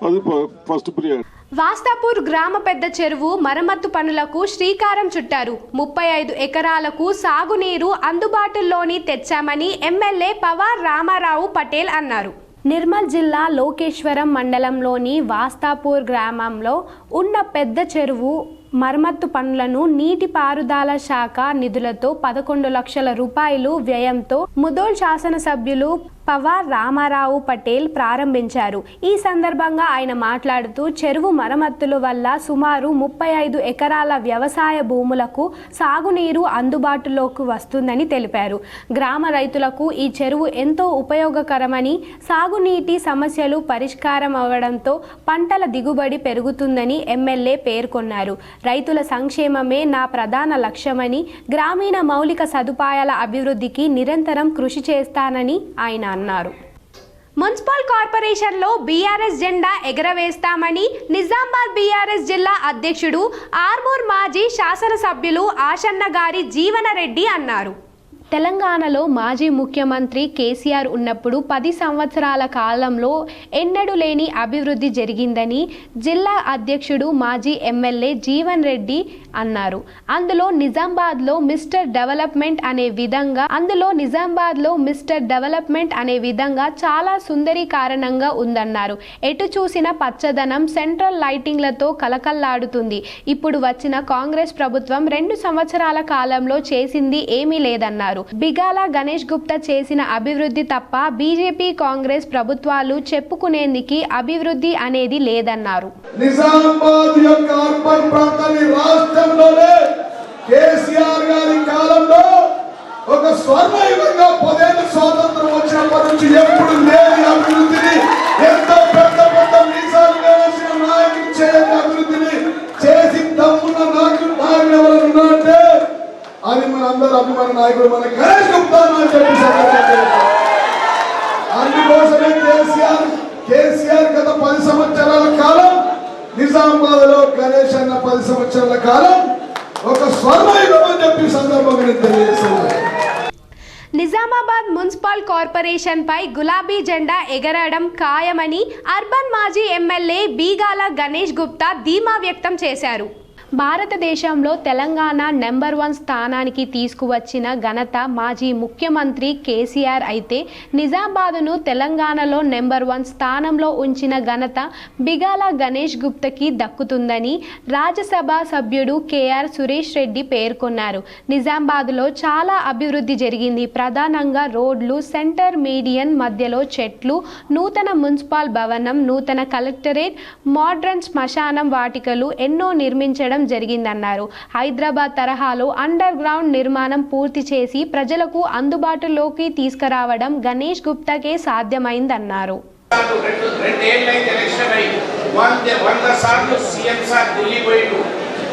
అది ఫస్ట్ ప్రియారిటీ. వాస్తాపూర్ గ్రామ పెద్ద చెరువు మరమ్మత్తు పనులకు శ్రీకారం చుట్టారు. 35 ఎకరాలకు సాగునీరు అందుబాటులోని తెచ్చామని ఎమ్మెల్యే పవార్ రామారావు పటేల్ అన్నారు. నిర్మల్ జిల్లా లోకేశ్వరం మండలంలోని వాస్తాపూర్ గ్రామంలో ఉన్న పెద్ద చెరువు మరమ్మత్తు పనులను నీటిపారుదల శాఖ నిధులతో 11 లక్షల రూపాయలు వ్యయంతో ముదోల్ శాసనసభ్యులు పవార్ రామారావు పటేల్ ప్రారంభించారు. ఈ సందర్భంగా ఆయన మాట్లాడుతూ చెరువు మరమ్మతుల వల్ల సుమారు 35 ఎకరాల వ్యవసాయ భూములకు సాగునీరు అందుబాటులోకి వస్తుందని తెలిపారు. గ్రామ రైతులకు ఈ చెరువు ఎంతో ఉపయోగకరమని, సాగునీటి సమస్యలు పరిష్కారం అవ్వడంతో పంటల దిగుబడి పెరుగుతుందని ఎమ్మెల్యే పేర్కొన్నారు. రైతుల సంక్షేమమే నా ప్రధాన లక్ష్యమని, గ్రామీణ మౌలిక సదుపాయాల అభివృద్ధికి నిరంతరం కృషి చేస్తానని ఆయన అన్నారు. మున్సిపల్ కార్పొరేషన్లో బీఆర్ఎస్ జెండా ఎగరవేస్తామని నిజామాబాద్ బీఆర్ఎస్ జిల్లా అధ్యక్షుడు ఆర్మూర్ మాజీ శాసనసభ్యులు ఆశన్న గారి జీవనరెడ్డి అన్నారు. తెలంగాణలో మాజీ ముఖ్యమంత్రి కేసీఆర్ ఉన్నప్పుడు 10 సంవత్సరాల కాలంలో ఎన్నడూ లేని అభివృద్ధి జరిగిందని జిల్లా అధ్యక్షుడు మాజీ ఎమ్మెల్యే జీవన్ రెడ్డి అన్నారు. అందులో నిజామాబాద్లో మిస్టర్ డెవలప్మెంట్ అనే విధంగా చాలా సుందరీకరణంగా ఉందన్నారు. ఎటు చూసిన పచ్చదనం, సెంట్రల్ లైటింగ్లతో కలకల్లాడుతుంది. ఇప్పుడు వచ్చిన కాంగ్రెస్ ప్రభుత్వం 2 సంవత్సరాల కాలంలో చేసింది ఏమీ లేదన్నారు. బిగాల గణేష్ గుప్తా చేసిన అభివృద్ధి తప్ప బీజేపీ, కాంగ్రెస్ ప్రభుత్వాలు చెప్పుకునేందుకు అభివృద్ధి అనేది లేదన్నారు. నిజామాబాద్ యొక్క అర్బన్ ప్రాంతాన్ని రాష్ట్రంలోనే కేసీఆర్ గారి కాలంలో ఒక స్వర్ణయుగంగా 10 ఏళ్ల స్వాతంత్రం వచ్చినప్పటి నుంచి ఎప్పుడు లేని అభివృద్ధిని, ఎంతో పెద్ద పెద్ద మీసాలు వేసిన నాయకులు చేయని అభివృద్ధిని చేసి తమ్మున్న నాయకులు ఎవరు ఉన్నారంటే అది మన అందరూ అభిమాన నాయకుడు మన గణేష్ గుప్తా అని చెప్పి అందుకోసమే కేసీఆర్ గత 10 సంవత్సరాల కాలం నిజామాబాద్లో గణేష్ అన్న 10 సంవత్సరాల కాలం ఒక స్వర్ణయుగం అని చెప్పి సందర్భంగా నేను తెలియజేస్తున్నాను. నిజామాబాద్ మున్సిపల్ కార్పొరేషన్ పై గులాబీ జెండా ఎగరడం ఖాయమని అర్బన్ మాజీ ఎమ్మెల్యే బీగాల గణేష్ గుప్తా ధీమా వ్యక్తం చేశారు. భారతదేశంలో తెలంగాణ నెంబర్ 1 స్థానానికి తీసుకువచ్చిన ఘనత మాజీ ముఖ్యమంత్రి కేసీఆర్ అయితే నిజామాబాద్ను తెలంగాణలో నెంబర్ 1 స్థానంలో ఉంచిన ఘనత బిగాల గణేష్ గుప్తాకి దక్కుతుందని రాజ్యసభ సభ్యుడు కేఆర్ సురేష్ రెడ్డి పేర్కొన్నారు. నిజామాబాద్లో చాలా అభివృద్ధి జరిగింది. ప్రధానంగా రోడ్లు, సెంటర్ మీడియన్ మధ్యలో చెట్లు, నూతన మున్సిపల్ భవనం, నూతన కలెక్టరేట్, మోడ్రన్ శ్మశానం వాటికలు ఎన్నో నిర్మించడం జరిగిందన్నారు. హైదరాబాద్ తరహాలో అండర్ గ్రౌండ్ నిర్మాణం పూర్తి చేసి ప్రజలకు అందుబాటులోకి తీసుకురావడం గణేష్ గుప్తాకే సాధ్యమైందన్నారు. 100 సార్లు సీఎం సార్ ఢిల్లీ పోయిండు.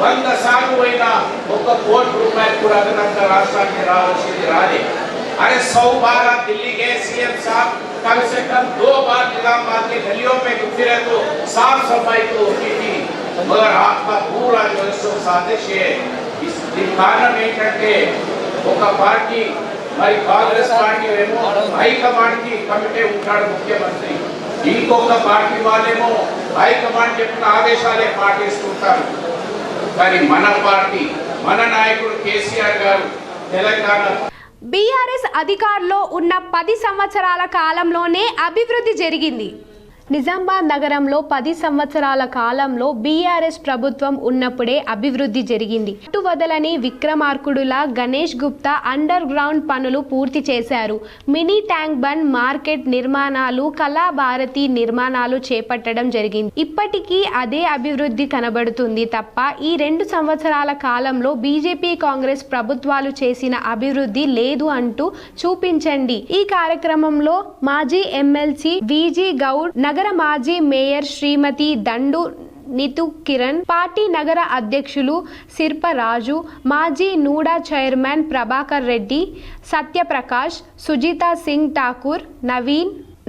100 సార్లు పోయినా ₹1 కోటి కూడా అదనంగా రాష్ట్రానికి రావాల్సింది రాలే. अरे 100 बार आप दिल्ली गए सीएम साहब, कम से कम 2 बार निजामाबाद के गलियों में फिरे तो साफ सफाई तो होती थी, मगर आपका पूरा जो साजिश है इसके कारण ఏంటంటే ఒక పార్టీ మరి కాంగ్రెస్ పార్టీ ఏమో హైకమాండ్ కి కమిటీ ఉంటాడు ముఖ్యమంత్రి, ఇంకొక పార్టీ వాళ్ళేమో హైకమాండ్ చెప్పిన ఆదేశాలే పాటిస్తుంటారు. కానీ మన పార్టీ, మన నాయకుడు కేసీఆర్ గారు తెలంగాణ బీఆర్ఎస్ అధికారంలో ఉన్న 10 సంవత్సరాల కాలంలోనే అభివృద్ధి జరిగింది. నిజామాబాద్ నగరంలో 10 సంవత్సరాల కాలంలో బీఆర్ఎస్ ప్రభుత్వం ఉన్నప్పుడే అభివృద్ధి జరిగింది. పట్టువదలని విక్రమార్కుడులా గణేష్ గుప్తా అండర్ గ్రౌండ్ పనులు పూర్తి చేశారు. మినీ ట్యాంక్ బండ్, మార్కెట్ నిర్మాణాలు, కళాభారతి నిర్మాణాలు చేపట్టడం జరిగింది. ఇప్పటికీ అదే అభివృద్ధి కనబడుతుంది తప్ప ఈ 2 సంవత్సరాల కాలంలో బీజేపీ, కాంగ్రెస్ ప్రభుత్వాలు చేసిన అభివృద్ధి లేదు అంటూ చూపించండి. ఈ కార్యక్రమంలో మాజీ ఎమ్మెల్సీ విజీ గౌడ్, నగర మాజీ మేయర్ శ్రీమతి దండు నితు కిరణ్, పార్టీ నగర అధ్యక్షులు శిల్పరాజు, మాజీ నూడా చైర్మన్ ప్రభాకర్ రెడ్డి, సత్యప్రకాష్, సుజితా సింగ్ ఠాకూర్,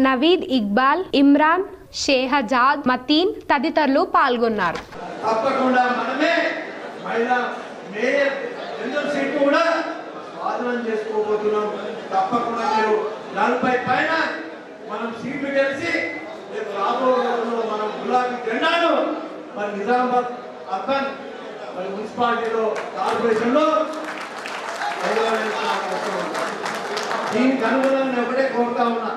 నవీద్ ఇక్బాల్, ఇమ్రాన్, షేహజాద్, మతీన్ తదితరులు పాల్గొన్నారు. తప్పకుండా మనమే మహిళా మేయర్ సీటు కూడా స్వాధీనం చేసుకోబోతున్నాం. తప్పకుండా మీరు 40 పైన మనం సీట్లు గెలిచి రాబో రోజుల్లో మనం గులాబీ జెండాను మరి నిజామాబాద్ అర్బన్ మరి మున్సిపాలిటీలో కార్పొరేషన్లో దీనికి అనుగుణంగా ఒకటే కోరుతా ఉన్నా,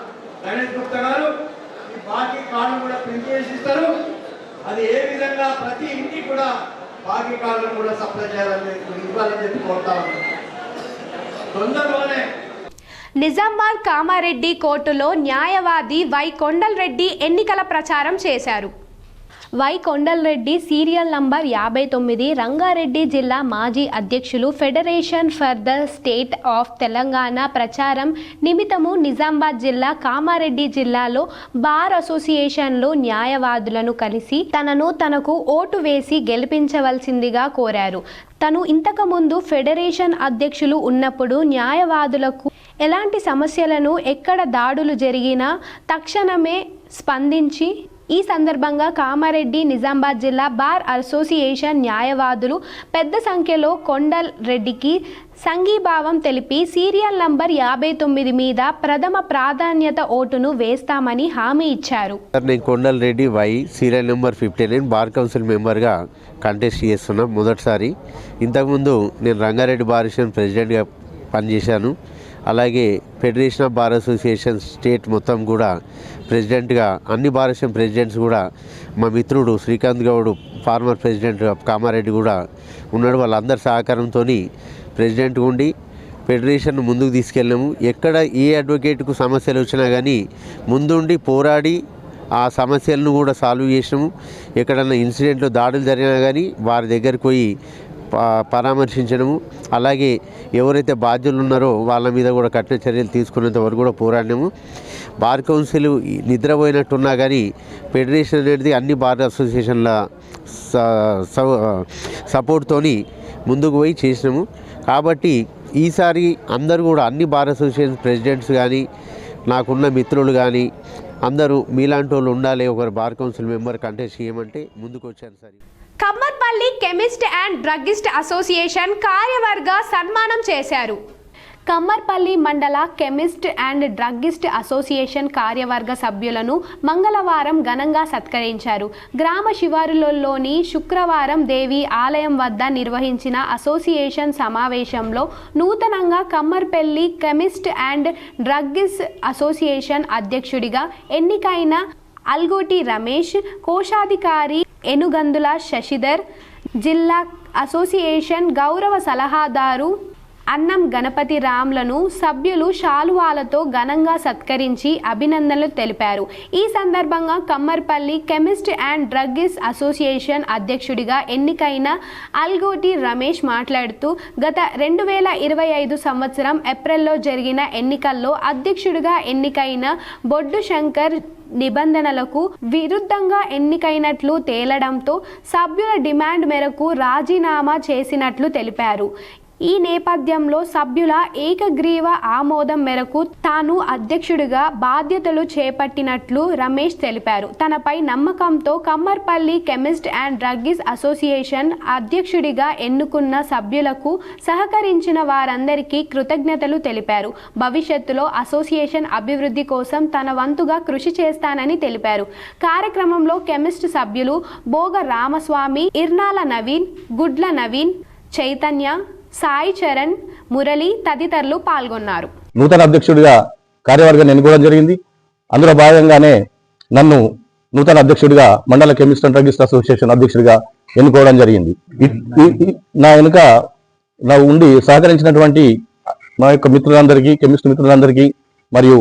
గణేష్ గుప్తా గారు ఈ బాకీ కార్డు కూడా ప్రింట్ చేసి ఇస్తారు. అది ఏ విధంగా ప్రతి ఇంటికి కూడా బాకీ కార్డును కూడా సప్లై చేయాలని ఇవ్వాలని చెప్పి కోరుతా ఉన్నా. తొందరలోనే నిజామాబాద్ కామారెడ్డి కోర్టులో న్యాయవాది వై కొండల్రెడ్డి ఎన్నికల ప్రచారం చేశారు. Y Kondalreddy serial number 59, Rangareddy జిల్లా మాజీ అధ్యక్షులు, federation for the state of Telangana ప్రచారం నిమిత్తము నిజామాబాద్ జిల్లా కామారెడ్డి జిల్లాలో బార్ అసోసియేషన్లో న్యాయవాదులను కలిసి తనకు ఓటు వేసి గెలిపించవలసిందిగా కోరారు. తను ఇంతకుముందు ఫెడరేషన్ అధ్యక్షులు ఉన్నప్పుడు న్యాయవాదులకు ఎలాంటి సమస్యలను, ఎక్కడ దాడులు జరిగినా తక్షణమే స్పందించి ఈ సందర్భంగా కామారెడ్డి నిజామాబాద్ జిల్లా బార్ అసోసియేషన్ న్యాయవాదులు పెద్ద సంఖ్యలో కొండల్ రెడ్డికి సంఘీభావం తెలిపి సీరియల్ నంబర్ 59 మీద ప్రథమ ప్రాధాన్యత ఓటును వేస్తామని హామీ ఇచ్చారు. నేను Kondal Reddy Y serial number 59 bar council మెంబర్గా కంటెస్ట్ చేస్తున్నా. మొదటిసారి. ఇంతకుముందు నేను రంగారెడ్డి బార్ అసోసియేషన్ ప్రెసిడెంట్గా పనిచేశాను. అలాగే federation of bar association state మొత్తం కూడా ప్రెసిడెంట్గా, అన్ని బార్ అసోసియేషన్ ప్రెసిడెంట్స్ కూడా మా మిత్రుడు Srikanth Goud former president of Kamareddy కూడా ఉన్నాడు. వాళ్ళందరి సహకారంతో ప్రెసిడెంట్గా ఉండి ఫెడరేషన్ ముందుకు తీసుకెళ్ళాము. ఎక్కడ ఏ అడ్వకేట్కు సమస్యలు వచ్చినా కానీ ముందుండి పోరాడి ఆ సమస్యలను కూడా సాల్వ్ చేసినాము. ఎక్కడన్నా ఇన్సిడెంట్లో దాడులు జరిగినా కానీ వారి దగ్గరికి పోయి పరామర్శించడము, అలాగే ఎవరైతే బాధ్యులు ఉన్నారో వాళ్ళ మీద కూడా కఠిన చర్యలు తీసుకునేంత వరకు కూడా పోరాడినాము. బార్ కౌన్సిల్ నిద్రపోయినట్టున్నా కానీ ఫెడరేషన్ అనేది అన్ని బార్ అసోసియేషన్ల సపోర్ట్తోని ముందుకు పోయి చేసినాము. కాబట్టి ఈసారి అందరూ కూడా అన్ని బార్ అసోసియేషన్ ప్రెసిడెంట్స్ కానీ, నాకున్న మిత్రులు కానీ, అందరూ మీలాంటి వాళ్ళు ఉండాలి, ఒకరు బార్ కౌన్సిల్ మెంబర్ కంటెస్ట్ చేయమంటే ముందుకు వచ్చాను sir. Kammarpalli chemist and druggist association కార్యవర్గ సన్మానం చేశారు. కమ్మర్పల్లి మండల కెమిస్ట్ అండ్ డ్రగ్గిస్ట్ అసోసియేషన్ కార్యవర్గ సభ్యులను మంగళవారం ఘనంగా సత్కరించారు. గ్రామ శివారులలోని శుక్రవారం దేవి ఆలయం వద్ద నిర్వహించిన అసోసియేషన్ సమావేశంలో నూతనంగా Kammarpalli chemist and druggist association అధ్యక్షుడిగా ఎన్నికైన అల్గోటి రమేష్, కోశాధికారి ఎనుగందుల శశిధర్, జిల్లా అసోసియేషన్ గౌరవ సలహాదారు అన్నం గణపతి రామ్లను సభ్యులు శాలువాలతో ఘనంగా సత్కరించి అభినందనలు తెలిపారు. ఈ సందర్భంగా Kammarpalli chemist and druggist association అధ్యక్షుడిగా ఎన్నికైన అల్గోటి రమేష్ మాట్లాడుతూ గత 2025 సంవత్సరం ఏప్రిల్లో జరిగిన ఎన్నికల్లో అధ్యక్షుడిగా ఎన్నికైన బొడ్డు శంకర్ నిబంధనలకు విరుద్ధంగా ఎన్నికైనట్లు తేలడంతో సభ్యుల డిమాండ్ మేరకు రాజీనామా చేసినట్లు తెలిపారు. ఈ నేపథ్యంలో సభ్యుల ఏకగ్రీవ ఆమోదం మేరకు తాను అధ్యక్షుడిగా బాధ్యతలు చేపట్టినట్లు రమేష్ తెలిపారు. తనపై నమ్మకంతో Kammarpalli chemist and druggist association అధ్యక్షుడిగా ఎన్నుకున్న సభ్యులకు సహకరించిన వారందరికీ కృతజ్ఞతలు తెలిపారు. భవిష్యత్తులో అసోసియేషన్ అభివృద్ధి కోసం తన వంతుగా కృషి చేస్తానని తెలిపారు. కార్యక్రమంలో కెమిస్ట్ సభ్యులు బోగ రామస్వామి, ఇర్నాల నవీన్, గుడ్ల నవీన్, చైతన్య, సాయి చరణ్, మురళి తదితరులు పాల్గొన్నారు. నూతన అధ్యక్షుడిగా కార్యవర్గాన్ని ఎన్నుకోవడం జరిగింది. అందులో భాగంగానే నన్ను నూతన అధ్యక్షుడిగా మండల కెమిస్ట్ అండ్ డ్రగ్గిస్ట్ అసోసియేషన్ అధ్యక్షుడిగా ఎన్నుకోవడం జరిగింది. నా వెనుక నా ఉండి సహకరించినటువంటి మా యొక్క మిత్రులందరికీ, కెమిస్ట్ మిత్రులందరికీ మరియు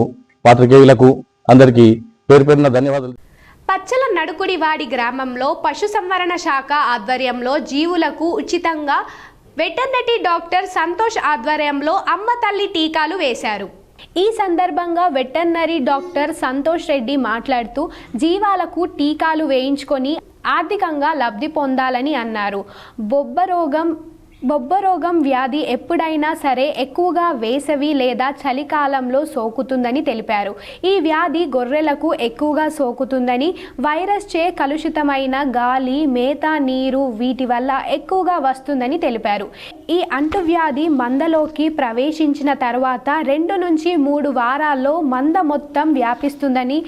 పాత్రికేయులకు అందరికీ పేరు పేరున ధన్యవాదాలు. పచ్చల నడుకుడివాడి గ్రామంలో పశుసంవర్ధన శాఖ ఆధ్వర్యంలో జీవులకు ఉచితంగా వెటర్నరీ డాక్టర్ సంతోష్ ఆధ్వర్యంలో అమ్మ తల్లి టీకాలు వేశారు. ఈ సందర్భంగా వెటర్నరీ డాక్టర్ సంతోష్ రెడ్డి మాట్లాడుతూ జీవాలకు టీకాలు వేయించుకొని ఆర్థికంగా లబ్ధి పొందాలని అన్నారు. బొబ్బరోగం వ్యాధి ఎప్పుడైనా సరే ఎక్కువగా వేసవి లేదా చలికాలంలో సోకుతుందని తెలిపారు. ఈ వ్యాధి గొర్రెలకు ఎక్కువగా సోకుతుందని, వైరస్ చే కలుషితమైన గాలి, మేత, నీరు వీటి వల్ల ఎక్కువగా వస్తుందని తెలిపారు. ఈ అంటువ్యాధి మందలోకి ప్రవేశించిన తర్వాత 2 నుంచి 3 వారాల్లో మంద మొత్తం వ్యాపిస్తుందని,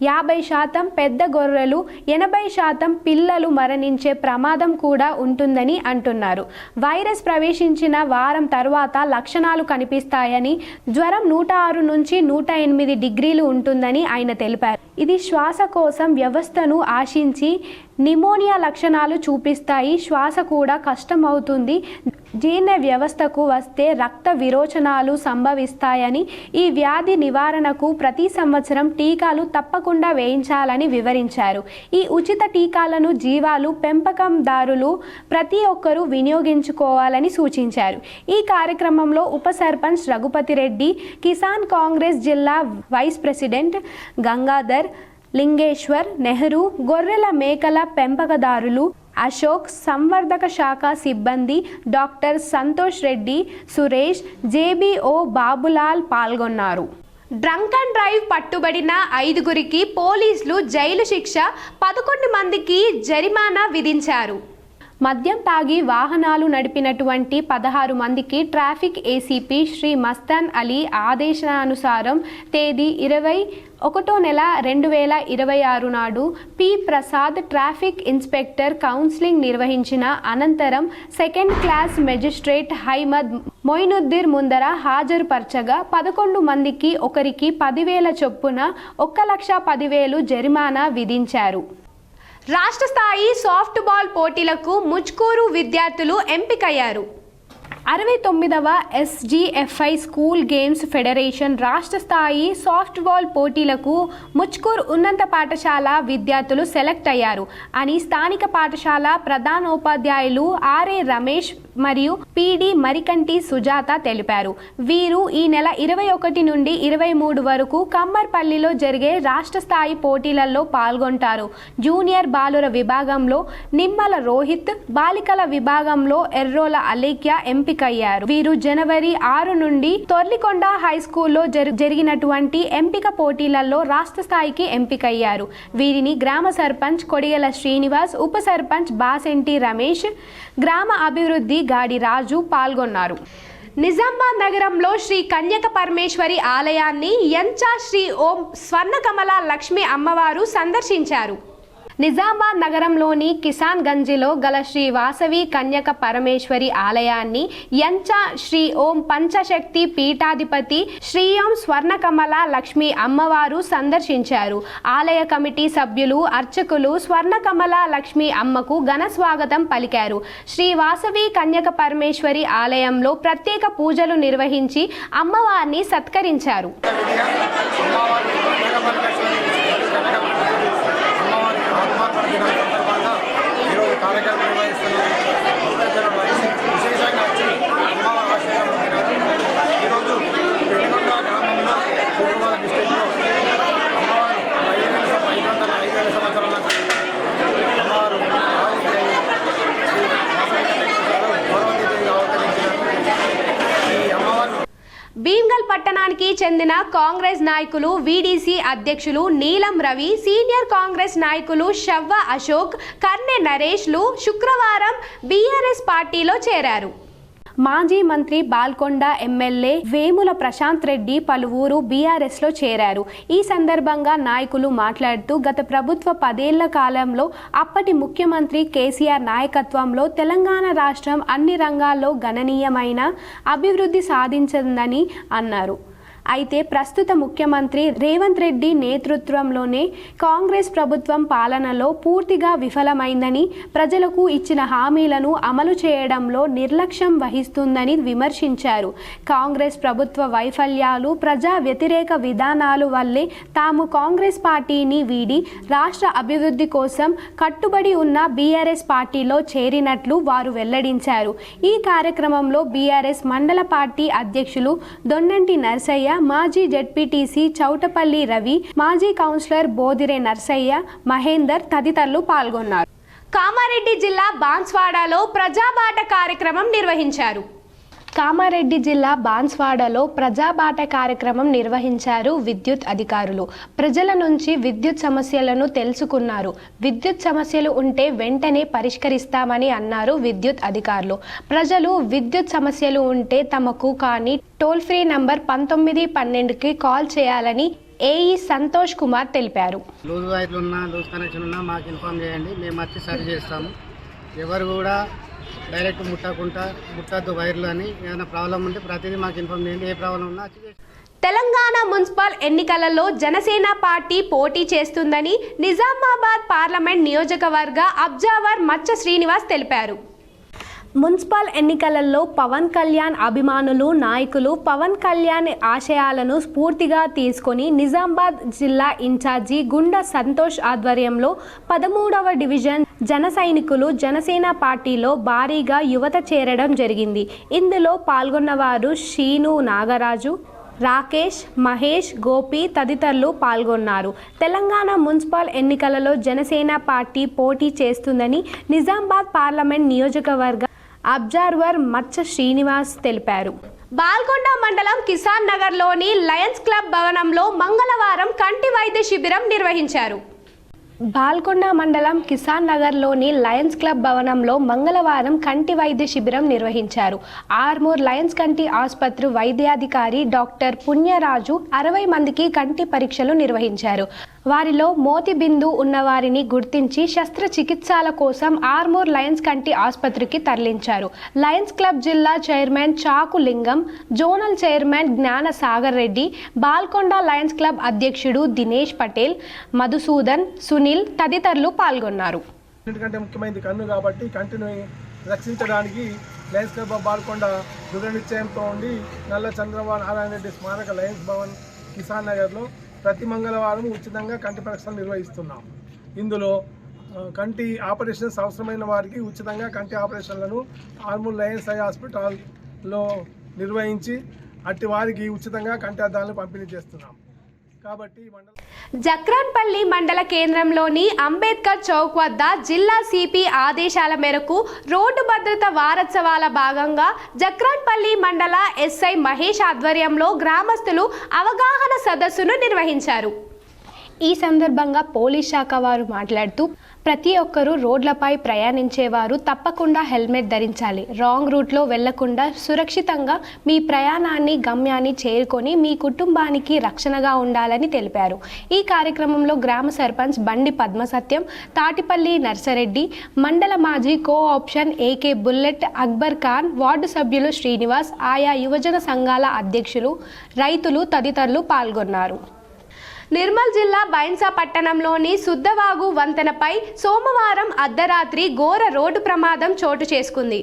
50% పెద్ద గొర్రెలు, 80% పిల్లలు మరణించే ప్రమాదం కూడా ఉంటుందని అంటున్నారు. వైరస్ ప్రవేశించిన వారం తర్వాత లక్షణాలు కనిపిస్తాయని, జ్వరం 106 నుంచి 108 డిగ్రీలు ఉంటుందని ఆయన తెలిపారు. ఇది శ్వాసకోశ వ్యవస్థను ఆశించి నిమోనియా లక్షణాలు చూపిస్తాయి. శ్వాస కూడా కష్టమవుతుంది. జీర్ణ వ్యవస్థకు వస్తే రక్త విరోచనాలు సంభవిస్తాయని, ఈ వ్యాధి నివారణకు ప్రతి సంవత్సరం టీకాలు తప్పకుండా వేయించాలని వివరించారు. ఈ ఉచిత టీకాలను జీవాలు పెంపకందారులు ప్రతి ఒక్కరూ వినియోగించుకోవాలని సూచించారు. ఈ కార్యక్రమంలో ఉప సర్పంచ్ రఘుపతి రెడ్డి, కిసాన్ కాంగ్రెస్ జిల్లా వైస్ ప్రెసిడెంట్ గంగాధర్, లింగేశ్వర్, నెహ్రూ, గొర్రెల మేకల పెంపకదారులు అశోక్, సంవర్ధక శాఖ సిబ్బంది డాక్టర్ సంతోష్ రెడ్డి, సురేష్, జేబీఓ బాబులాల్ పాల్గొన్నారు. డ్రంక్ అండ్ డ్రైవ్ పట్టుబడిన 5గురికి పోలీసులు జైలు శిక్ష, 11 మందికి జరిమానా విధించారు. మద్యం తాగి వాహనాలు నడిపినటువంటి 16 మందికి ట్రాఫిక్ ఏసీపీ శ్రీ మస్తాన్ అలీ ఆదేశానుసారం తేదీ 21/2026 నాడు P Prasad traffic inspector counselling నిర్వహించిన అనంతరం 2nd క్లాస్ మెజిస్ట్రేట్ హైమద్ మొయినుద్దీన్ ముందర హాజరుపరచగా 11 మందికి ఒకరికి 10,000 చొప్పున 1,10,000 జరిమానా విధించారు. రాష్ట్ర స్థాయి సాఫ్ట్ బాల్ పోటీలకు ముచ్కూరు విద్యార్థులు ఎంపికయ్యారు. 69వ SGFI స్కూల్ గేమ్స్ ఫెడరేషన్ రాష్ట్ర స్థాయి సాఫ్ట్ బాల్ పోటీలకు ముచ్కూర్ ఉన్నత పాఠశాల విద్యార్థులు సెలెక్ట్ అయ్యారు అని స్థానిక పాఠశాల ప్రధానోపాధ్యాయులు ఆర్ఏ రమేష్ మరియు PD మరికంటి సుజాత తెలిపారు. వీరు ఈ నెల 21 నుండి 23 వరకు కమ్మర్పల్లిలో జరిగే రాష్ట్ర స్థాయి పోటీలలో పాల్గొంటారు. జూనియర్ బాలుర విభాగంలో నిమ్మల రోహిత్, బాలికల విభాగంలో ఎర్రోల అలేఖ్య ఎంపిక ఎంపికయ్యారు. వీరు జనవరి 6 నుండి తొర్లికొండ హై స్కూల్లో జరిగినటువంటి ఎంపిక పోటీలలో రాష్ట్ర స్థాయికి ఎంపికయ్యారు. వీరిని గ్రామ సర్పంచ్ కొడిగల శ్రీనివాస్, ఉప సర్పంచ్ బాసెంటి రమేష్, గ్రామ అభివృద్ధి గాడి రాజు పాల్గొన్నారు. నిజామాబాద్ నగరంలో శ్రీ కన్యక పరమేశ్వరి ఆలయాన్ని యంచా శ్రీ ఓం స్వర్ణకమల లక్ష్మీ అమ్మవారు సందర్శించారు. నిజామాబాద్ నగరంలోని కిసాన్ గంజిలో గల శ్రీ వాసవి కన్యక పరమేశ్వరి ఆలయాన్ని యంచా శ్రీ ఓం పంచశక్తి పీఠాధిపతి శ్రీ ఓం స్వర్ణకమల లక్ష్మీ అమ్మవారు సందర్శించారు. ఆలయ కమిటీ సభ్యులు, అర్చకులు స్వర్ణకమల లక్ష్మీ అమ్మకు ఘన స్వాగతం పలికారు. శ్రీ వాసవి కన్యక పరమేశ్వరి ఆలయంలో ప్రత్యేక పూజలు నిర్వహించి అమ్మవారిని సత్కరించారు. కార్యక్రమం నిర్వహిస్తున్నాం. విశేషంగా వచ్చి అమ్మవారి ఆశయం ఈరోజు పెనుగొండ గ్రామంలో సూర్యాపేట డిస్ట్రిక్ట్లో అమ్మవారు 500 సంవత్సరాల అమ్మవారు గౌరవదేవిగా అవతరించినారు. ఈ అమ్మవారు భీమ్గల్ పట్టణానికి చెందిన కాంగ్రెస్ నాయకులు, వీడీసీ అధ్యక్షులు నీలం రవి, సీనియర్ కాంగ్రెస్ నాయకులు షవ్వ అశోక్, కర్నె నరేష్లు శుక్రవారం బీఆర్ఎస్ పార్టీలో చేరారు. మాజీ మంత్రి బాల్కొండ ఎమ్మెల్యే వేముల ప్రశాంత్ రెడ్డి పలువురు బీఆర్ఎస్లో చేరారు. ఈ సందర్భంగా నాయకులు మాట్లాడుతూ గత ప్రభుత్వ 10 ఏళ్ల కాలంలో అప్పటి ముఖ్యమంత్రి కేసీఆర్ నాయకత్వంలో తెలంగాణ రాష్ట్రం అన్ని రంగాల్లో గణనీయమైన అభివృద్ధి సాధించిందని అన్నారు. అయితే ప్రస్తుత ముఖ్యమంత్రి రేవంత్ రెడ్డి నేతృత్వంలోనే కాంగ్రెస్ ప్రభుత్వం పాలనలో పూర్తిగా విఫలమైందని, ప్రజలకు ఇచ్చిన హామీలను అమలు చేయడంలో నిర్లక్ష్యం వహిస్తుందని విమర్శించారు. కాంగ్రెస్ ప్రభుత్వ వైఫల్యాలు, ప్రజా వ్యతిరేక విధానాలు వల్లే తాము కాంగ్రెస్ పార్టీని వీడి రాష్ట్ర అభివృద్ధి కోసం కట్టుబడి ఉన్న బీఆర్ఎస్ పార్టీలో చేరినట్లు వారు వెల్లడించారు. ఈ కార్యక్రమంలో బీఆర్ఎస్ మండల పార్టీ అధ్యక్షులు దొన్నంటి నర్సయ్య, మాజీ జెడ్పీటీసీ చౌటపల్లి రవి, మాజీ కౌన్సిలర్ బోదిరే నర్సయ్య, మహేందర్ తదితరులు పాల్గొన్నారు. కామారెడ్డి జిల్లా బాన్స్వాడలో ప్రజాబాట కార్యక్రమం నిర్వహించారు. కామారెడ్డి జిల్లా బాన్స్వాడలో ప్రజాబాట కార్యక్రమం నిర్వహించారు విద్యుత్ అధికారులు. ప్రజల నుంచి విద్యుత్ సమస్యలను తెలుసుకున్నారు. విద్యుత్ సమస్యలు ఉంటే వెంటనే పరిష్కరిస్తామని అన్నారు విద్యుత్ అధికారులు. ప్రజలు విద్యుత్ సమస్యలు ఉంటే తమకు కానీ టోల్ ఫ్రీ నంబర్ 1912కి కాల్ చేయాలని ఏఈ సంతోష్ కుమార్ తెలిపారు. లూజ్ వైర్లు ఉన్నా, లూజ్ కనెక్షన్ ఉన్నా మాకు ఇన్ఫార్మ్ చేయండి, మేము వచ్చి సరి చేస్తాము. ఎవరు కూడా డైరెక్ట్ ముట్టద్దు వైర్లు అని. ఏదైనా ప్రాబ్లం ఉంటే ప్రతిదీ మాకు ఇన్ఫార్మ్ చేయండి, ఏ ప్రాబ్లం ఉన్నా. తెలంగాణ మున్సిపల్ ఎన్నికలలో జనసేన పార్టీ పోటీ చేస్తుందని నిజామాబాద్ పార్లమెంట్ నియోజకవర్గ అబ్జర్వర్ మచ్చ శ్రీనివాస్ తెలిపారు. మున్సిపల్ ఎన్నికలలో పవన్ కళ్యాణ్ అభిమానులు, నాయకులు పవన్ కళ్యాణ్ ఆశయాలను స్ఫూర్తిగా తీసుకొని నిజామాబాద్ జిల్లా ఇన్ఛార్జి గుండా సంతోష్ ఆధ్వర్యంలో 13వ డివిజన్ జన సైనికులు జనసేన పార్టీలో భారీగా యువత చేరడం జరిగింది. ఇందులో పాల్గొన్నవారు శీను నాగరాజు, రాకేష్, మహేష్, గోపి తదితరులు పాల్గొన్నారు. తెలంగాణ మున్సిపల్ ఎన్నికలలో జనసేన పార్టీ పోటీ చేస్తుందని నిజామాబాద్ పార్లమెంట్ నియోజకవర్గ అబ్జర్వర్ మచ్చ శ్రీనివాస్ తెలిపారు. బాల్కొండ మండలం కిసాన్ నగర్లోని లయన్స్ క్లబ్ భవనంలో మంగళవారం కంటి వైద్య శిబిరం నిర్వహించారు. బాల్కొండ మండలం కిసాన్ నగర్లోని లయన్స్ క్లబ్ భవనంలో మంగళవారం కంటి వైద్య శిబిరం నిర్వహించారు. ఆర్మూర్ లయన్స్ కంటి ఆసుపత్రి వైద్యాధికారి డాక్టర్ పుణ్యరాజు 60 మందికి కంటి పరీక్షలు నిర్వహించారు. వారిలో మోతి బిందు ఉన్నవారిని గుర్తించి శస్త్రచికిత్సల కోసం ఆర్మూర్ లయన్స్ కంటి ఆసుపత్రికి తరలించారు. లయన్స్ క్లబ్ జిల్లా చైర్మన్ చాకు లింగం, జోనల్ చైర్మన్ జ్ఞాన సాగర్ రెడ్డి, బాల్కొండ లయన్స్ క్లబ్ అధ్యక్షుడు దినేష్ పటేల్, మధుసూదన్, సునీల్ తదితరులు పాల్గొన్నారు. ఎందుకంటే ముఖ్యమైనది కన్ను కాబట్టి కంటిని రక్షించడానికి లయన్స్ క్లబ్ ఆఫ్ బాల్కొండ దృఢ నిశ్చయంతో ఉండి నల్ల చంద్రబాబు నారాయణ రెడ్డి స్మారక లయన్స్ భవన్ కిసాన్ నగర్లో ప్రతి మంగళవారం ఉచితంగా కంటి పరీక్షలు నిర్వహిస్తున్నాం. ఇందులో కంటి ఆపరేషన్స్ అవసరమైన వారికి ఉచితంగా కంటి ఆపరేషన్లను ఆర్మూర్ లయన్స్ ఐ హాస్పిటల్లో నిర్వహించి అట్టి వారికి ఉచితంగా కంటి అద్దాలను పంపిణీ చేస్తున్నాం. కాబట్టి జక్రాన్పల్లి మండల కేంద్రంలోని అంబేద్కర్ చౌక్ వద్ద జిల్లా సిపి ఆదేశాల మేరకు రోడ్డు భద్రత వారోత్సవాల భాగంగా జక్రాన్పల్లి మండల ఎస్ఐ మహేష్ ఆధ్వర్యంలో గ్రామస్తులు అవగాహన సదస్సును నిర్వహించారు. ఈ సందర్భంగా పోలీస్ శాఖ వారు మాట్లాడుతూ ప్రతి ఒక్కరూ రోడ్లపై ప్రయాణించేవారు తప్పకుండా హెల్మెట్ ధరించాలి. రాంగ్ రూట్లో వెళ్లకుండా సురక్షితంగా మీ ప్రయాణాన్ని గమ్యాన్ని చేరుకొని మీ కుటుంబానికి రక్షణగా ఉండాలని తెలిపారు. ఈ కార్యక్రమంలో గ్రామ సర్పంచ్ బండి పద్మసత్యం, తాటిపల్లి నర్సరెడ్డి, మండల మాజీ cooption AK bullet, Akbar Khan, ward సభ్యులు శ్రీనివాస్, ఆయా యువజన సంఘాల అధ్యక్షులు, రైతులు తదితరులు పాల్గొన్నారు. నిర్మల్ జిల్లా బైన్సా పట్టణంలోని సుద్దవాగు వంతెనపై సోమవారం అర్ధరాత్రి ఘోర రోడ్డు ప్రమాదం చోటు చేసుకుంది.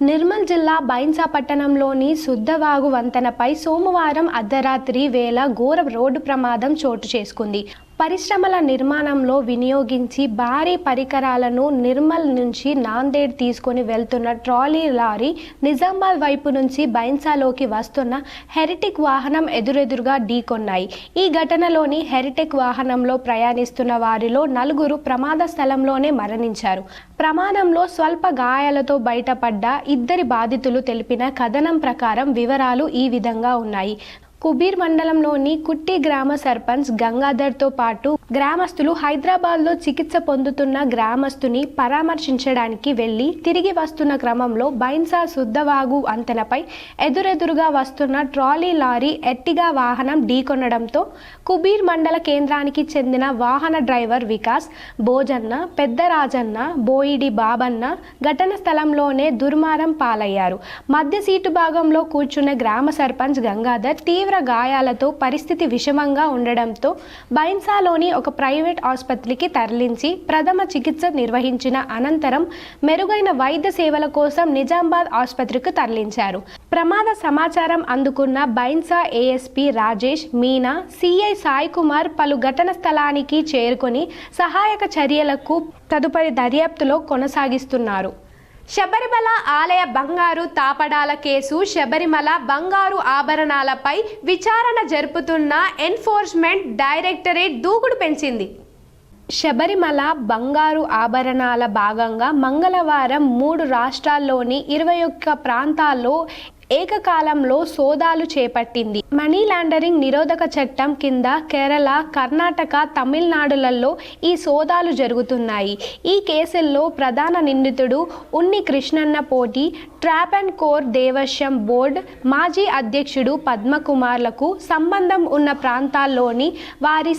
నిర్మల్ జిల్లా బైన్సా పట్టణంలోని సుద్దవాగు వంతెనపై సోమవారం అర్ధరాత్రి వేళ ఘోర రోడ్డు ప్రమాదం చోటు చేసుకుంది. పరిశ్రమల నిర్మాణంలో వినియోగించి భారీ పరికరాలను నిర్మల్ నుంచి నాందేడ్ తీసుకొని వెళ్తున్న ట్రాలీ లారీ నిజామాబాద్ వైపు నుంచి బైన్సాలోకి వస్తున్న హెరిటెక్ వాహనం ఎదురెదురుగా ఢీకొన్నాయి. ఈ ఘటనలోని హెరిటెక్ వాహనంలో ప్రయాణిస్తున్న వారిలో 4 ప్రమాద స్థలంలోనే మరణించారు. ప్రమాదంలో స్వల్ప గాయాలతో బయటపడ్డ 2 బాధితులు తెలిపిన కథనం ప్రకారం వివరాలు ఈ విధంగా ఉన్నాయి. కుబీర్ మండలంలోని కుట్టి గ్రామ సర్పంచ్ గంగాధర్తో పాటు గ్రామస్తులు హైదరాబాద్లో చికిత్స పొందుతున్న గ్రామస్తుని పరామర్శించడానికి వెళ్లి తిరిగి వస్తున్న క్రమంలో బైన్సా సుద్దవాగు వంతెనపై ఎదురెదురుగా వస్తున్న ట్రాలీ లారీ ఎర్టిగా వాహనం ఢీకొనడంతో కుబీర్ మండల కేంద్రానికి చెందిన వాహన డ్రైవర్ వికాస్, భోజన్న, పెద్దరాజన్న, బోయిడి బాబన్న ఘటన స్థలంలోనే దుర్మారం పాలయ్యారు. మధ్య సీటు భాగంలో కూర్చున్న గ్రామ సర్పంచ్ గంగాధర్ తీవ్ర గాయాలతో పరిస్థితి విషమంగా ఉండడంతో బైన్సాలోని ఒక ప్రైవేట్ ఆసుపత్రికి తరలించి ప్రథమ చికిత్స నిర్వహించిన అనంతరం మెరుగైన వైద్య సేవల కోసం నిజామాబాద్ ఆసుపత్రికి తరలించారు. ప్రమాద సమాచారం అందుకున్న బైన్సా ఏఎస్పీ రాజేష్ మీనా, సిఐ సాయి కుమార్ పలు ఘటన స్థలానికి చేరుకొని సహాయక చర్యలకు తదుపరి దర్యాప్తులో కొనసాగిస్తున్నారు. శబరిమల ఆలయ బంగారు తాపడాల కేసు, శబరిమల బంగారు ఆభరణాలపై విచారణ జరుపుతున్న ఎన్ఫోర్స్మెంట్ డైరెక్టరేట్ దూకుడు పెంచింది. శబరిమల బంగారు ఆభరణాల భాగంగా మంగళవారం 3 రాష్ట్రాల్లోని 21 ప్రాంతాల్లో ఏకకాలంలో సోదాలు చేపట్టింది. మనీ లాండరింగ్ నిరోధక చట్టం కింద కేరళ, కర్ణాటక, తమిళనాడులలో ఈ సోదాలు జరుగుతున్నాయి. ఈ కేసుల్లో ప్రధాన నిందితుడు ఉన్ని కృష్ణన్న పోటీ, trap and core Devaswom board మాజీ అధ్యక్షుడు పద్మకుమార్లకు సంబంధం ఉన్న ప్రాంతాల్లోని వారి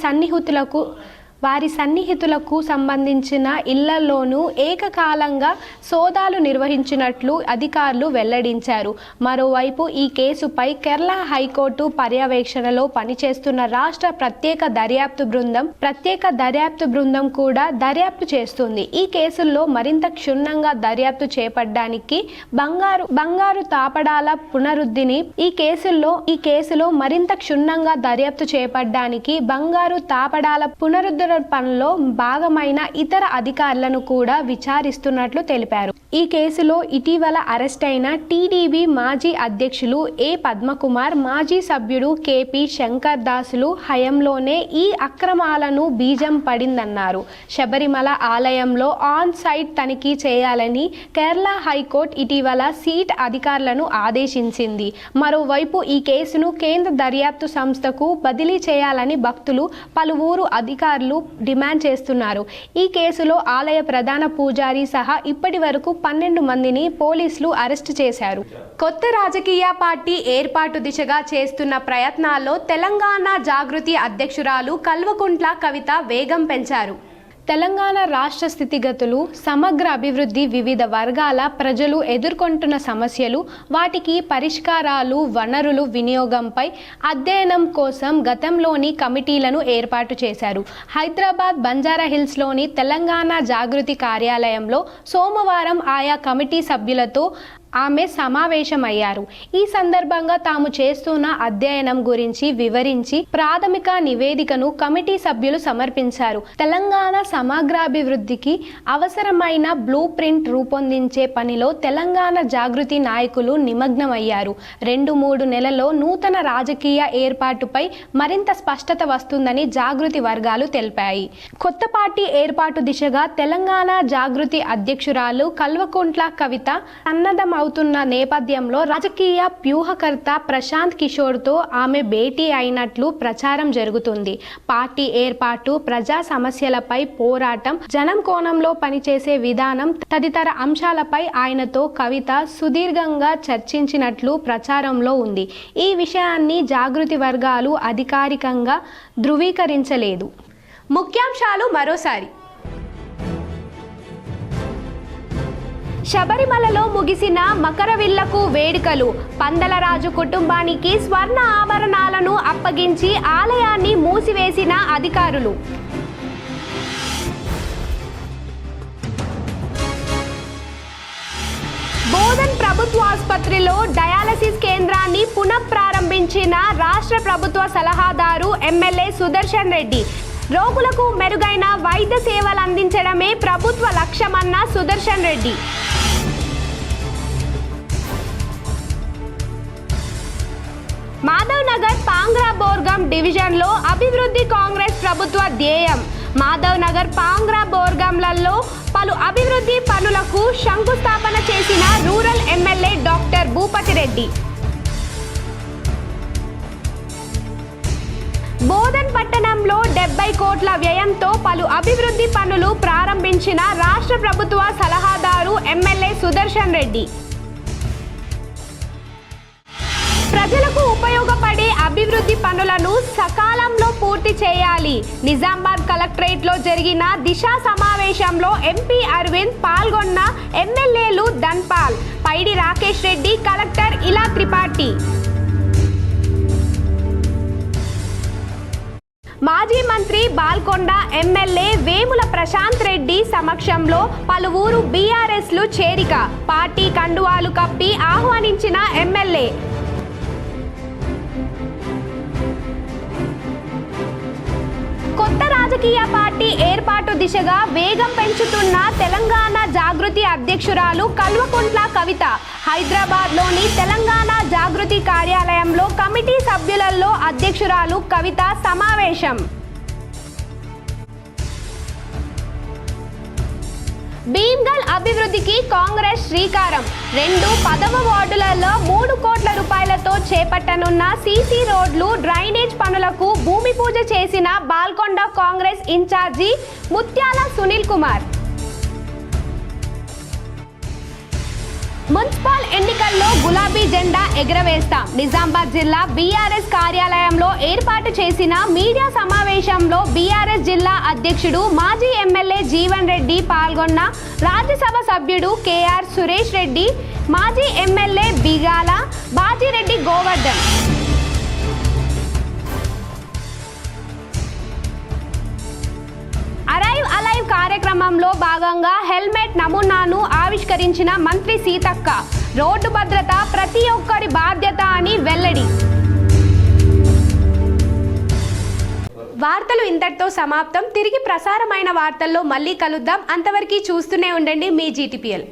సన్నిహితులకు సంబంధించిన ఇళ్లలోనూ ఏకకాలంగా సోదాలు నిర్వహించినట్లు అధికారులు వెల్లడించారు. మరోవైపు ఈ కేసుపై కేరళ హైకోర్టు పర్యవేక్షణలో పనిచేస్తున్న రాష్ట్ర ప్రత్యేక దర్యాప్తు బృందం కూడా దర్యాప్తు చేస్తుంది. ఈ కేసుల్లో మరింత క్షుణ్ణంగా దర్యాప్తు చేపట్టడానికి బంగారు తాపడాల పునరుద్ధిని ఈ కేసులో మరింత క్షుణ్ణంగా దర్యాప్తు చేపట్టడానికి బంగారు తాపడాల పునరుద్ధరణ పనిలో భాగమైన ఇతర అధికారులను కూడా విచారిస్తున్నట్లు తెలిపారు. ఈ కేసులో ఇటీవల అరెస్టైన టీడీబీ మాజీ అధ్యక్షులు ఏ పద్మకుమార్, మాజీ సభ్యుడు కేపీ శంకర్ దాసులు హయంలోనే ఈ అక్రమాలను బీజం పడిందన్నారు. శబరిమల ఆలయంలో ఆన్ సైట్ తనిఖీ చేయాలని కేరళ హైకోర్టు ఇటీవల సిట్ అధికారులను ఆదేశించింది. మరోవైపు ఈ కేసును కేంద్ర దర్యాప్తు సంస్థకు బదిలీ చేయాలని భక్తులు, పలువురు అధికారులు డిమాండ్ చేస్తున్నారు. ఈ కేసులో ఆలయ ప్రధాన పూజారి సహా ఇప్పటి వరకు 12 మందిని పోలీసులు అరెస్టు చేశారు. కొత్త రాజకీయ పార్టీ ఏర్పాటు దిశగా చేస్తున్న ప్రయత్నాల్లో తెలంగాణ జాగృతి అధ్యక్షురాలు కల్వకుంట్ల కవిత వేగం పెంచారు. తెలంగాణ రాష్ట్ర స్థితిగతులు, సమగ్ర అభివృద్ధి, వివిధ వర్గాల ప్రజలు ఎదుర్కొంటున్న సమస్యలు, వాటికి పరిష్కారాలు, వనరులు వినియోగంపై అధ్యయనం కోసం గతంలోని కమిటీలను ఏర్పాటు చేశారు. హైదరాబాద్ బంజారాహిల్స్లోని తెలంగాణ జాగృతి కార్యాలయంలో సోమవారం ఆయా కమిటీ సభ్యులతో ఆమె సమావేశమయ్యారు. ఈ సందర్భంగా తాము చేస్తున్న అధ్యయనం గురించి వివరించి ప్రాథమిక నివేదికను కమిటీ సభ్యులు సమర్పించారు. తెలంగాణ సమగ్రాభివృద్ధికి అవసరమైన బ్లూ ప్రింట్ రూపొందించే పనిలో తెలంగాణ జాగృతి నాయకులు నిమగ్నమయ్యారు. 2-3 నెలల్లో నూతన రాజకీయ ఏర్పాటుపై మరింత స్పష్టత వస్తుందని జాగృతి వర్గాలు తెలిపాయి. కొత్త పార్టీ ఏర్పాటు దిశగా తెలంగాణ జాగృతి అధ్యక్షురాలు కల్వకుంట్ల కవిత సన్నద్ధమవుతున్న నేపథ్యంలో రాజకీయ వ్యూహకర్త ప్రశాంత్ కిషోర్తో ఆమె భేటీ అయినట్లు ప్రచారం జరుగుతుంది. పార్టీ ఏర్పాటు, ప్రజా సమస్యలపై పోరాటం, జనం కోణంలో పనిచేసే విధానం తదితర అంశాలపై ఆయనతో కవిత సుదీర్ఘంగా చర్చించినట్లు ప్రచారంలో ఉంది. ఈ విషయాన్ని జాగృతి వర్గాలు అధికారికంగా ధృవీకరించలేదు. ముఖ్యాంశాలు మరోసారి. శబరిమలలో ముగిసిన మకరవిల్లకు వేడుకలు. పందలరాజు కుటుంబానికి స్వర్ణ ఆభరణాలను అప్పగించి ఆలయాన్ని మూసివేసిన అధికారులు. బోధన్ ప్రభుత్వ ఆసుపత్రిలో డయాలసిస్ కేంద్రాన్ని పునఃప్రారంభించిన రాష్ట్ర ప్రభుత్వ సలహాదారు ఎమ్మెల్యే సుదర్శన్ రెడ్డి. రోగులకు మెరుగైన వైద్య సేవలు అందించడమే ప్రభుత్వ లక్ష్యమన్న సుదర్శన్ రెడ్డి. మాధవ్ నగర్ పాంగ్రా బోర్గం డివిజన్లో అభివృద్ధి కాంగ్రెస్ ప్రభుత్వ ధ్యేయం. మాధవ్ నగర్ పాంగ్రా బోర్గంలలో పలు అభివృద్ధి పనులకు శంకుస్థాపన చేసిన rural MLA doctor Bhupathi Reddy. Bodhan పట్టణంలో 70 కోట్ల వ్యయంతో పలు అభివృద్ధి పనులు ప్రారంభించిన రాష్ట్ర ప్రభుత్వ సలహాదారు ఎమ్మెల్యే సుదర్శన్ రెడ్డి. ప్రజలకు ఉపయోగపడే అభివృద్ధి పనులను సకాలంలో పూర్తి చేయాలి. నిజామాబాద్ కలెక్టరేట్లో జరిగిన దిశ సమావేశంలో ఎంపీ అరవింద్ పాల్గొన్న ఎమ్మెల్యేలు ధన్పాల్, పైడి రాకేష్ రెడ్డి, కలెక్టర్ ఇలా త్రిపాఠి. మాజీ మంత్రి బాల్కొండ ఎమ్మెల్యే వేముల ప్రశాంత్ రెడ్డి సమక్షంలో పలువురు బీఆర్ఎస్లు చేరిక. పార్టీ కండువాలు కప్పి ఆహ్వానించిన ఎమ్మెల్యే. కొత్త రాజకీయ పార్టీ ఏర్పాటు దిశగా వేగం పెంచుతున్న తెలంగాణ జాగృతి అధ్యక్షురాలు కల్వకుంట్ల కవిత. హైదరాబాద్లోని తెలంగాణ జాగృతి కార్యాలయంలో కమిటీ సభ్యులలో అధ్యక్షురాలు కవిత సమావేశం. భీమ్గల్ అభివృద్ధికి కాంగ్రెస్ శ్రీకారం. 2 10వ వార్డులలో 3 కోట్ల రూపాయలతో చేపట్టనున్న సీసీ రోడ్లు, డ్రైనేజ్ పనులకు భూమి పూజ చేసిన బాల్కొండ కాంగ్రెస్ ఇన్ఛార్జి ముత్యాల సునీల్ కుమార్. మున్సిపల్ ఎన్నికల్లో గులాబీ జెండా ఎగరవేస్తాం. నిజామాబాద్ జిల్లా బీఆర్ఎస్ కార్యాలయంలో ఏర్పాటు చేసిన మీడియా సమావేశంలో బీఆర్ఎస్ జిల్లా అధ్యక్షుడు మాజీ ఎమ్మెల్యే జీవన్ రెడ్డి పాల్గొన్న రాజ్యసభ సభ్యుడు కేఆర్ సురేష్ రెడ్డి, మాజీ ఎమ్మెల్యే బిగాల బాజిరెడ్డి గోవర్ధన్. అలైవ్ కార్యక్రమంలో భాగంగా హెల్మెట్ నమూనాను ఆవిష్కరించిన మంత్రి సీతక్క. రోడ్డు భద్రత ప్రతి ఒక్కరి బాధ్యత అని వెల్లడి. వార్తలు ఇంతటితో సమాప్తం. తిరిగి ప్రసారమైన వార్తల్లో మళ్ళీ కలుద్దాం. అంతవరకు చూస్తూనే ఉండండి మీ GTPL.